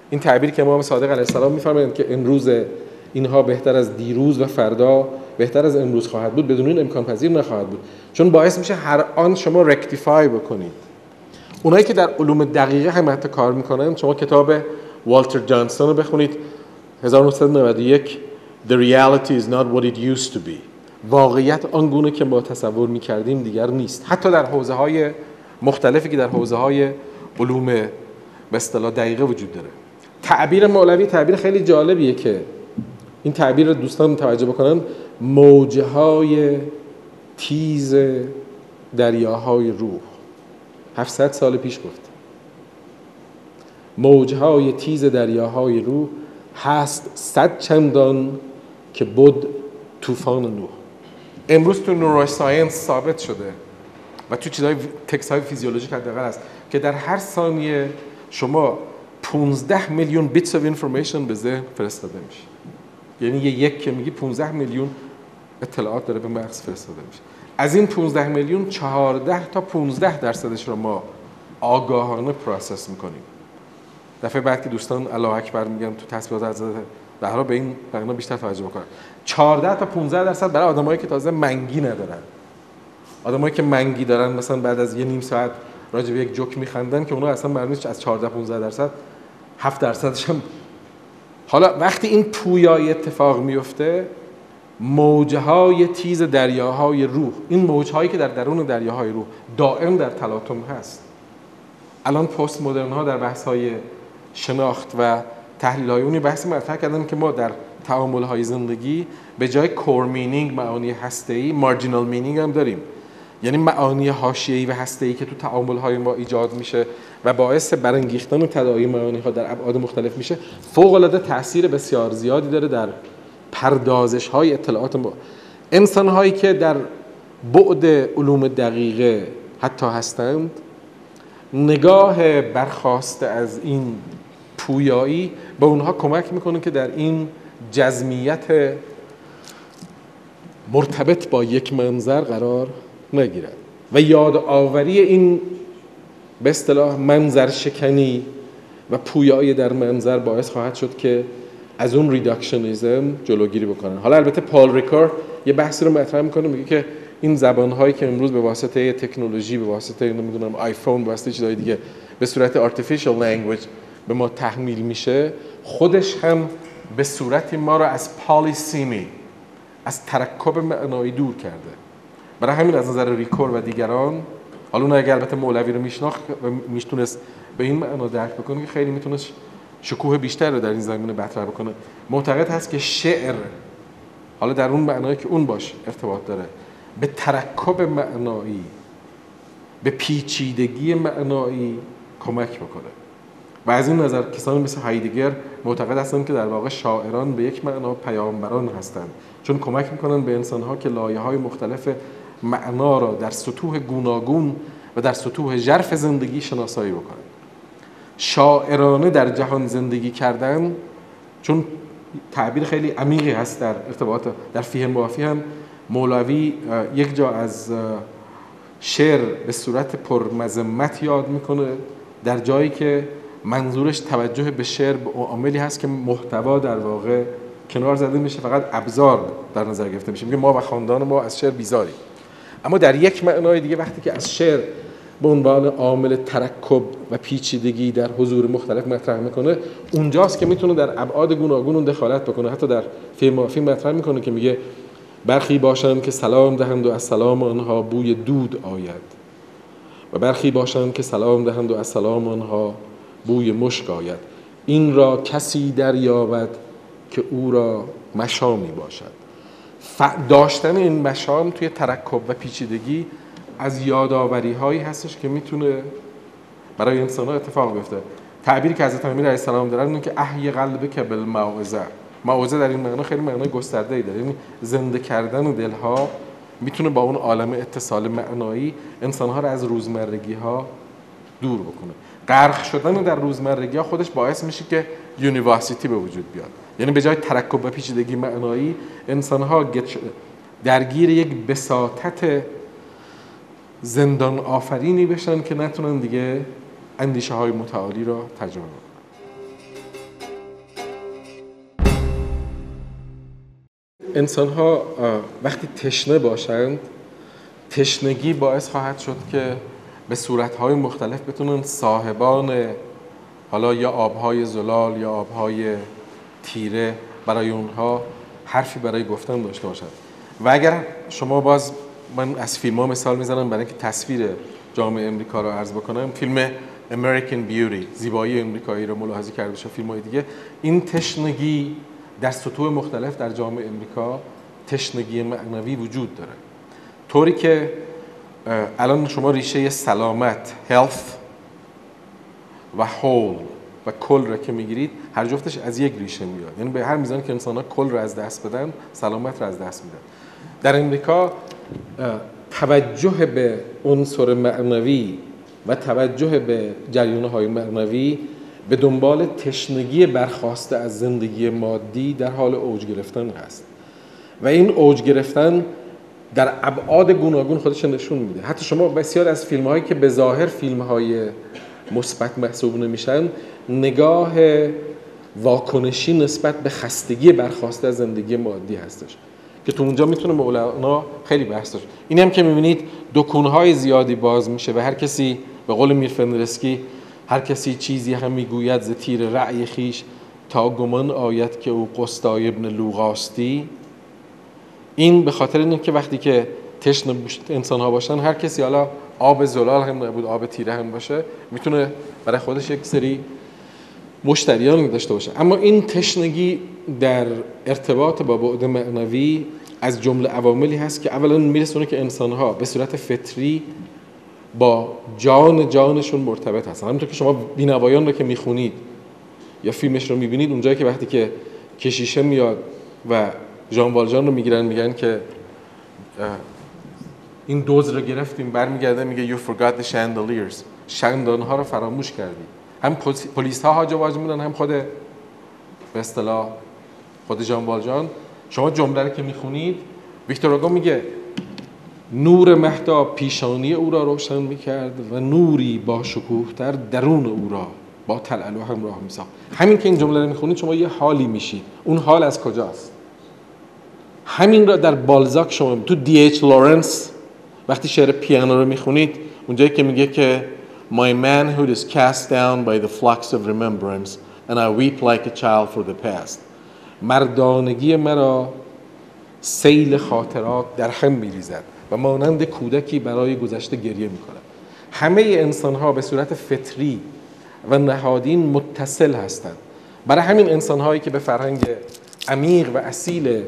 این تعبیر که امام صادق علیه السلام میفرمایند که امروز اینها بهتر از دیروز و فردا بهتر از امروز خواهد بود، بدون این امکان پذیر نخواهد بود، چون باعث میشه هر آن شما رکتیفای بکنید. اونایی که در علوم دقیقه هم حتی کار میکنن، شما کتاب والتر جانسون رو بخونید 1991 The reality is not what it used to be. واقعیت آنگونه که ما تصور میکردیم دیگر نیست. حتی در حوزه‌های مختلفی که در حوزه‌های علوم به اصطلاح دقیقه وجود داره. تعبیر مولوی تعبیر خیلی جالبیه که این تعبیر رو دوستان توجه بکنن. موجهای تیز دریاهای روح 700 سال پیش گفت. موجهای تیز دریاهای روح هست 100 چندان که بود طوفان نوح. امروز تو نوروساینس ثابت شده و تو چیزای تکس‌های فیزیولوژیک حداقل هست که در هر ثانیه شما 15 میلیون بیتس اف اینفورمیشن به ذهن فرستاده میشه. یعنی یک که میگی 15 میلیون اطلاعات داره به مغز فرستاده میشه. از این 15 میلیون 14 تا 15% رو ما آگاهانه پروسس میکنیم. دفعه بعد که دوستان الله اکبر میگن تو تسبیحات حضرت زهرا به این معنا بیشتر توجه بکنن. 14 تا 15% برای آدمایی که تازه منگی ندارن. آدمایی که منگی دارن مثلا بعد از یه نیم ساعت راجع به یک جوک میخندن که اونا اصلا معلوم نیست از 14-15% 7% هم. حالا وقتی این پویایی اتفاق میفته موجهای تیز دریاهای روح، این موجهایی که در درون دریاهای روح دائم در تلاطم هست. الان پست مدرن ها در بحث های شناخت و تحلیل های اونی بحث مطرح کردن که ما در تعامل های زندگی به جای کور مینینگ معانی هسته‌ای مارجینال مینینگ هم داریم. یعنی معانی حاشیه‌ای و هسته‌ای که تو تعامل های ما ایجاد میشه و باعث برانگیختن و تداعی معانی ها در ابعاد مختلف میشه، فوق العاده تاثیر بسیار زیادی داره در پردازش های اطلاعات ما. انسان هایی که در بعد علوم دقیقه حتی هستند، نگاه برخاسته از این پویایی به اونها کمک میکنه که در این جزمیت مرتبط با یک منظر قرار نگیرد و یادآوری این به اصطلاح منظر شکنی و پویایی در منظر باعث خواهد شد که از اون ریداکشنیزم جلوگیری بکنن. حالا البته پال ریکار یه بحثی رو مطرح میکنه، میگه که این زبان‌هایی که امروز به واسطه تکنولوژی، به واسطه نمیدونم آیفون، به واسطه چیزهای دیگه به صورت artificial language به ما تحمیل میشه، خودش هم به صورتی ما رو از پالیسیمی، از ترکب معنایی دور کرده. برای همین از نظر ریکور و دیگران، حالا اون اگر البته مولوی رو میشناخت و میتونست به این معنا درک بکنه که خیلی میتونست شکوه بیشتر رو در این زمینه مطرح بکنه، معتقد هست که شعر حالا در اون معنایی که اون باش ارتباط داره به ترکب معنایی، به پیچیدگی معنایی کمک بکنه. و از این نظر کسانی مثل هایدگر معتقد هستند که در واقع شاعران به یک معنا پیامبران هستند، چون کمک میکنن به انسان‌ها که لایه‌های مختلف معنا را در سطوح گوناگون و در سطوح ژرف زندگی شناسایی بکنن. شاعرانه در جهان زندگی کردن، چون تعبیر عمیقی عمیقی هست در ارتباط در فیه مافی هم مولوی یک جا از شعر به صورت پرمذمت یاد میکنه، در جایی که منظورش توجه به شعر به عاملی هست که محتوا در واقع کنار زده میشه، فقط ابزار در نظر گرفته میشه. میگه ما و خاندان ما از شعر بیزاریم. اما در یک معنای دیگه وقتی که از شعر به عنوان عامل ترکب و پیچیدگی در حضور مختلف مطرح میکنه، اونجاست که میتونه در ابعاد گوناگون اون دخالت بکنه. حتی در فیلم مطرح میکنه که میگه برخی باشند که سلام دهند و از سلام آنها بوی دود آید و برخی باشند که سلام دهند و از سلام آنها بوی مشک آید. این را کسی دریابد که او را مشامی باشد. داشتن این مشام توی ترکب و پیچیدگی از یادآوری هایی هستش که میتونه برای انسان ها اتفاق بیفته. تعبیری که حضرت امیر علیه السلام دارن اینه که احی قلبک بالموعظه. موعظه در این معنا خیلی معنای گسترده‌ای داره، یعنی زنده کردن دلها میتونه با اون عالم اتصال معنایی انسان ها رو از روزمرگی ها دور بکنه. غرق شدن در روزمرگی ها خودش باعث میشه که یونیورسیتی به وجود بیاد، یعنی به جای ترکب و پیچیدگی معنایی انسان ها درگیر یک بساطت زندان آفرینی بشن که نتونن دیگه اندیشه های متعالی را تجربه کنن. انسان ها وقتی تشنه باشند، تشنگی باعث خواهد شد که به صورت‌های مختلف بتونن صاحبان حالا یا آب‌های زلال یا آب‌های تیره برای اونها حرفی برای گفتن داشته باشند. و اگر شما باز، من از فیلم‌ها مثال میزنم برای اینکه تصویر جامعه امریکا رو عرض بکنم، فیلم American Beauty، زیبایی امریکایی رو ملاحظه کرده باشه، فیلم‌های دیگه، این تشنگی در سطوح مختلف در جامعه امریکا تشنگی معنوی وجود داره، طوری که الان شما ریشه سلامت، health و whole و کل را که میگیرید، هر جفتش از یک ریشه میاد، یعنی به هر میزان که انسان‌ها کل را از دست بدن، سلامت را از دست میدن. در امریکا توجه به عنصر معنوی و توجه به جریان‌های معنوی به دنبال تشنگی برخاسته از زندگی مادی در حال اوج گرفتن هست و این اوج گرفتن در ابعاد گوناگون خودش نشون میده. حتی شما بسیار از فیلم‌هایی که به ظاهر فیلم‌های مثبت محسوب نمیشن، نگاه واکنشی نسبت به خستگی برخاسته از زندگی مادی هستش که تو اونجا میتونه مولانا خیلی بحث داشت. این هم که میبینید دکون‌های زیادی باز میشه و هر کسی، به قول میر فندرسکی، هر کسی چیزی هم میگوید ز تیر رأی خیش تا گمان آید که او قسطای ابن لوقاستی. این به خاطر اینه که وقتی که تشنه انسان ها باشن، هر کسی، حالا آب زلال هم نبود آب تیره هم باشه، میتونه برای خودش یک سری مشتریان داشته باشه. اما این تشنگی در ارتباط با بعد معنوی از جمله عواملی هست که اولا میرسونه که انسان ها به صورت فطری با جانشون مرتبط هستن. همونطور که شما بینوایان رو که میخونید یا فیلمش رو میبینید، اونجایی که وقتی که کشیشه میاد و ژان والژان رو میگن که این دوز رو گرفتیم، برمیگرده میگه you forgot the chandeliers، شمعدان‌ها رو فراموش کردی. هم پلیس ها هاج و واج میدن، هم خود به اصطلاح خود ژان والژان. شما جمله رو که میخونید، ویکتور هوگو میگه نور مهتاب پیشانی او را روشن میکرد و نوری با شکوه‌تر درون او را با تلالو همراه میساخت. همین که این جمله رو میخونید شما یه حالی میشید. اون حال از کجاست؟ همین را در بالزاک شما تو دی اچ لورنس وقتی شعر پیانو رو میخونید، اونجایی که میگه که My manhood is cast down by the flux of remembrance and I weep like a child for the past. مردانگی مرا سیل خاطرات در هم میریزد و مانند کودکی برای گذشته گریه میکنم. همه انسان ها به صورت فطری و نهادین متصل هستند. برای همین انسان هایی که به فرهنگ عمیق و اصیل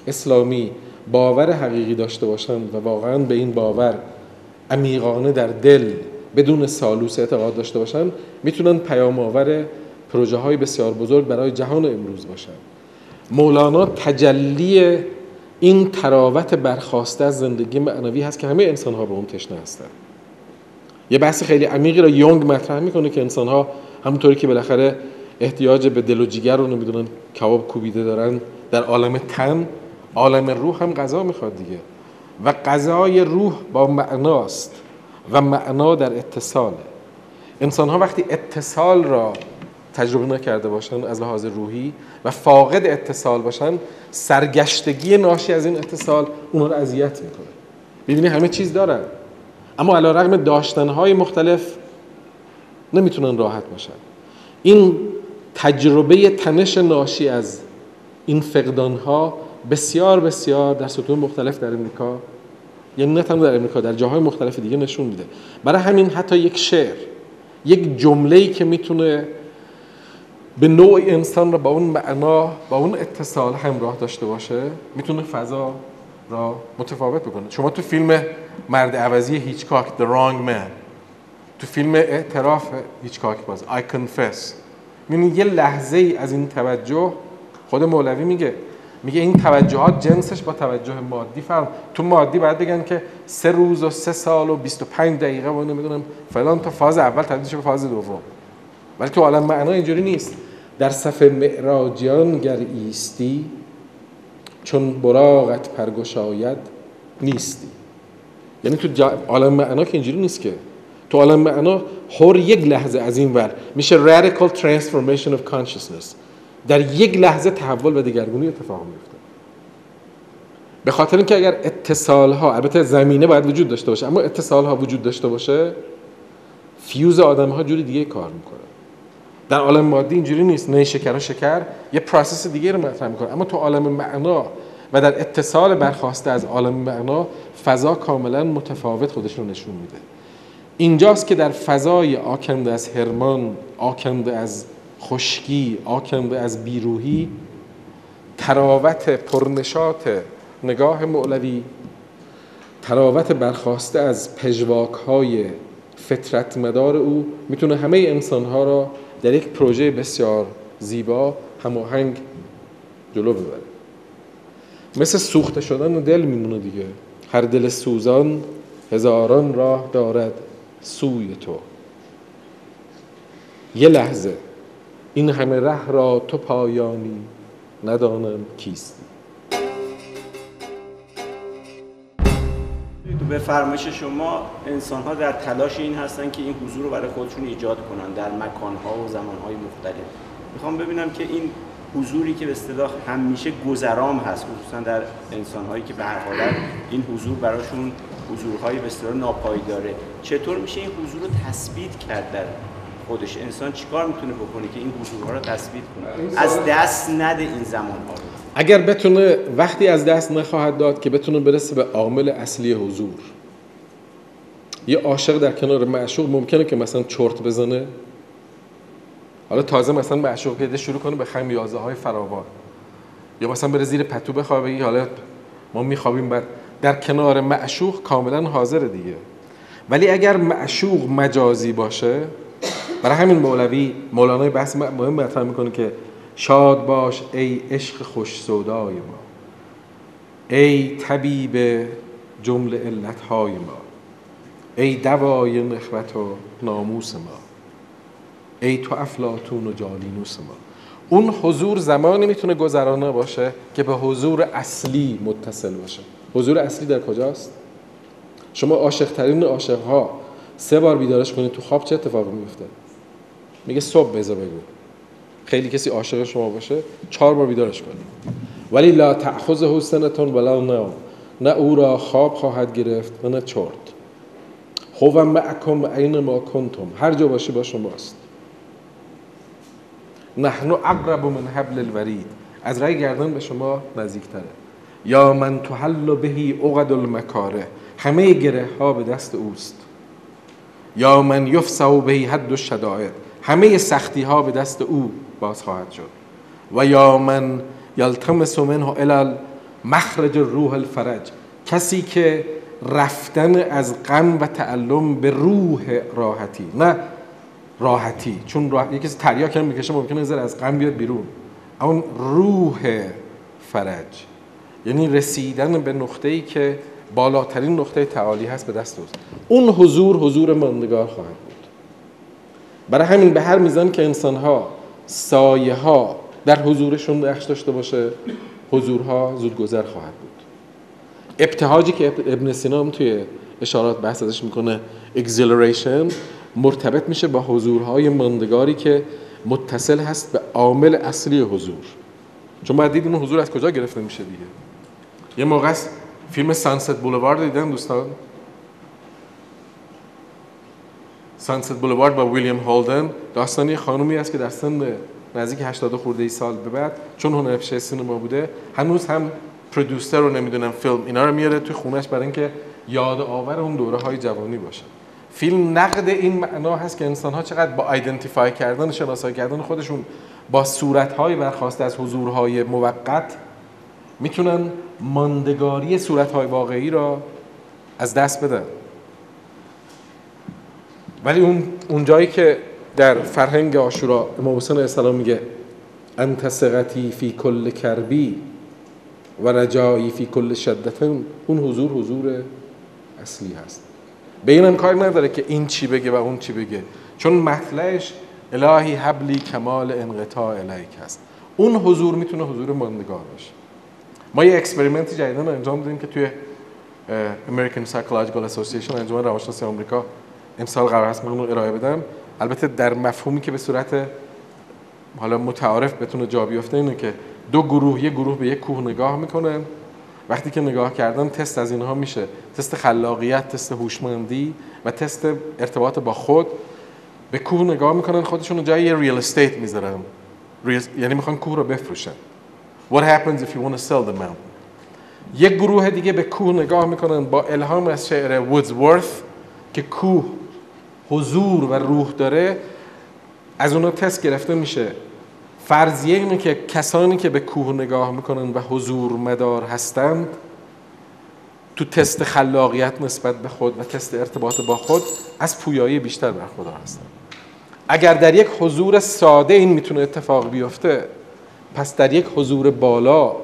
اسلامی باور حقیقی داشته باشند و واقعا به این باور عمیقانه در دل بدون سالوس اعتقاد داشته باشند، میتونن پیام آور پروژه های بسیار بزرگ برای جهان امروز باشند. مولانا تجلی این تراوت برخاسته از زندگی معنوی هست که همه انسان ها به اون تشنه هستند. یه بحث خیلی عمیقی را یونگ مطرح میکنه که انسان ها همونطوری که بالاخره احتیاج به دل و جگر رو نمیدونن کباب کوبیده دارن در عالم تن، عالم روح هم غذا میخواد دیگه، و غذای روح با معناست و معنا در اتصاله. انسان ها وقتی اتصال را تجربه نکرده باشن از لحاظ روحی و فاقد اتصال باشن، سرگشتگی ناشی از این اتصال اونها رو اذیت میکنه. ببینید همه چیز دارن اما علیرغم داشتنهای مختلف نمیتونن راحت باشن. این تجربه تنش ناشی از این فقدانها بسیار بسیار در سطوح مختلف در امریکا، یعنی نه تنها در امریکا، در جاهای مختلف دیگه نشون میده. برای همین حتی یک شعر، یک جمله‌ای که میتونه به نوع انسان را با اون معنا، با اون اتصال همراه داشته باشه، میتونه فضا را متفاوت بکنه. شما تو فیلم مرد عوضی هیچکاک The Wrong Man، تو فیلم اعتراف هیچکاک باز I Confess، میبینید یه لحظه ای از این توجه، خود مولوی میگه این توجهات جنسش با توجه مادی فرق. تو مادی باید بگن که 3 روز و 3 سال و 25 دقیقه و نمیدونم فلان تا فاز اول تبدیل شه به فاز دوم، ولی تو عالم معنا اینجوری نیست. در صف معراجیان گر ایستی، چون براقت پرگشاید نیستی. یعنی تو عالم معنا که اینجوری نیست که. تو عالم معنا هر یک لحظه از این ور میشه radical transformation of consciousness، در یک لحظه تحول و دگرگونی اتفاق میفته. به خاطر اینکه اگر اتصال ها، البته زمینه باید وجود داشته باشه، اما اتصال ها وجود داشته باشه، فیوز آدم ها جوری دیگه کار میکنه. در عالم مادی اینجوری نیست. نیشکر و شکر یه پروسس دیگه رو مطرح میکنه، اما تو عالم معنا و در اتصال برخواسته از عالم معنا، فضا کاملا متفاوت خودش رو نشون میده. اینجاست که در فضای آکنده از حرمان، آکنده از خشکی، آکنده از بیروحی، تراوت پرنشاط نگاه مولوی، تراوت برخواسته از پژواک‌های فطرت مدار او، میتونه همه انسان‌ها را در یک پروژه بسیار زیبا هماهنگ جلو ببره. مثل سوخته شدن دل میمونه دیگه. هر دل سوزان هزاران راه دارد سوی تو. یه لحظه این همه ره را تو پایانی، ندانم کیستی. به فرمایش شما انسان‌ها در تلاش این هستن که این حضور رو برای خودشون ایجاد کنن در مکان‌ها و زمان‌های مختلف. میخوام ببینم که این حضوری که به اصطلاح همیشه گذرام هست، خصوصا در انسان‌هایی که به هر حال این حضور براشون حضورهای به اصطلاح ناپایداره، چطور میشه این حضور رو تثبیت کرد در خودش؟ انسان چیکار میتونه بکنه که این حضورها رو تثبیت کنه، از دست نده این زمان‌ها رو؟ اگر بتونه، وقتی از دست نخواهد داد که بتونه برسه به عامل اصلی حضور. یه عاشق در کنار معشوق ممکنه که مثلا چرت بزنه، حالا تازه مثلا معشوق پیدا شروع کنه به خمیازه‌های فراوان، یا مثلا بره زیر پتو بخوابه، بگه حالا ما میخوابیم، بعد در کنار معشوق کاملا حاضره دیگه. ولی اگر معشوق مجازی باشه، برای همین مولانا بحث مهم مطرح میکنه که شاد باش ای عشق خوش سودای ما، ای طبیب جمله علتهای ما، ای دوای نخوت و ناموس ما، ای تو افلاطون و جالینوس ما. اون حضور زمانی میتونه گذرانه باشه که به حضور اصلی متصل باشه. حضور اصلی در کجاست؟ شما عاشق ترین عاشق‌ها 3 بار بیدارش کنید تو خواب، چه اتفاقی میفته؟ میگه صبح بذار بگو. خیلی کسی عاشق شما باشه 4 بار بیدارش کنید. ولی لا تأخذه سنة ولا نوم، نه او را خواب خواهد گرفت و نه چرت. هو معکم اینما کنتم، هر جا باشی با شماست. نحن اقرب من حبل الورید، از رای گردن به شما نزدیکتره. یا من تحل بهی عقد المکاره، همه گره ها به دست اوست. یا من یفسح بهی حد الشدائد، همه سختی ها به دست او باز خواهد شد. و یا من یلتمس منه الی مخرج روح الفرج، کسی که رفتن از غم و تعلم به روح راحتی، نه راحتی، چون یه کسی تریاک هم میکشه ممکنه زر از غم بیاد بیرون، اون روح فرج یعنی رسیدن به نقطه‌ای که بالاترین نقطه تعالی هست به دست اوست. اون حضور ماندگار خواهد بود. برای همین به هر میزان که انسان‌ها سایه ها در حضورشون نقش داشته باشه، حضورها زودگذر خواهد بود. ابتهاجی که ابن سینا هم توی اشارات بحث ازش میکنه، exhilaration، مرتبط میشه با حضورهای ماندگاری که متصل هست به عامل اصلی حضور. چون باید دید اون حضور از کجا گرفته میشه دیگه. یه موقع فیلم سانست بولوارد دیدن دوستان؟ سانست بولوارد با ویلیام هولدن، داستانی خانومی است که در سن نزدیک 80 خورده ای سال به بعد چون هنرپیشه سینما بوده هنوز هم پرودوسر رو نمیدونم فیلم اینا رو میاره توی خونش برای اینکه یاد آور اون دوره های جوانی باشه. فیلم نقد این معنا هست که انسان ها چقدر با آیدنتیفای کردن شناسایی کردن خودشون با صورت های برخواسته از حضورهای موقت میتونن ماندگاری صورت های واقعی را از دست بدن. ولی اون جایی که در فرهنگ عاشورا امام حسین علیه السلام میگه انت ثقتی فی کل کربی و رجایی فی کل شدت، اون حضور اصلی هست. به اینم کار نداره که این چی بگه و اون چی بگه، چون مطلعش الهی حبلی کمال انقطاع الیک هست. اون حضور میتونه حضور ماندگار باشه. ما یه اکسپریمنتی جدیداً انجام دادیم که توی American Psychological Association انجمن روانشناسی آمریکا امسال قرار هست من ارائه بدم. البته در مفهومی که به صورت حالا متعارف بتونه جا بیفته اینه که دو گروه، یه گروه به یک کوه نگاه میکنن، وقتی که نگاه کردن تست از اینها میشه تست خلاقیت، تست هوشمندی و تست ارتباط با خود. به کوه نگاه میکنن، خودشون رو جای یه ریل استیت میذارن، یعنی میخوان کوه رو بفروشن. What happens if you want to sell the mountain؟ یک گروه دیگه به کوه نگاه میکنن با الهام از شعر وودزورث که کوه حضور و روح داره، از اونها تست گرفته میشه. فرضیه اینه که کسانی که به کوه نگاه میکنن و حضور مدار هستند تو تست خلاقیت نسبت به خود و تست ارتباط با خود از پویایی بیشتر برخوردار هستند. اگر در یک حضور ساده این میتونه اتفاق بیفته، پس در یک حضور بالا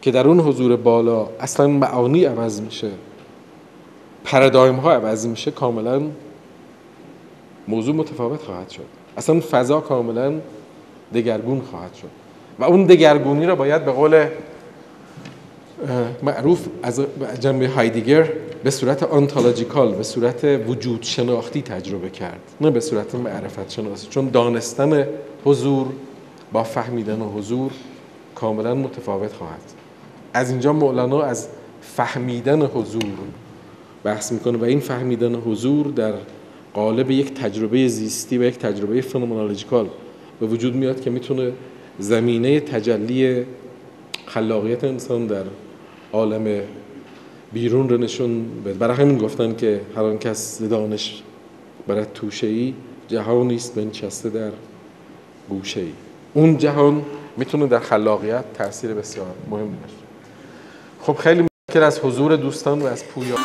که در اون حضور بالا اصلا معانی عوض میشه، پارادایم ها عوض میشه، کاملا موضوع متفاوت خواهد شد. اصلا فضا کاملا دگرگون خواهد شد و اون دگرگونی را باید به قول معروف از جنبه هایدگر به صورت آنتولوژیکال، به صورت وجود شناختی تجربه کرد، نه به صورت معرفت شناسی، چون دانستن حضور با فهمیدن حضور کاملا متفاوت خواهد. از اینجا مولانا از فهمیدن حضور بحث میکنه و این فهمیدن حضور در قالب یک تجربه زیستی و یک تجربه فنومنولوژیکال به وجود میاد که میتونه زمینه تجلی خلاقیت انسان در عالم بیرون رو نشون بده. برای همین گفتن که هر آن کس دانش برد توشه‌ای، جهانی است بنشسته در گوشه‌ای. اون جهان میتونه در خلاقیت تاثیر بسیار مهم داشته. خب خیلی متشکرم از حضور دوستان و از پویا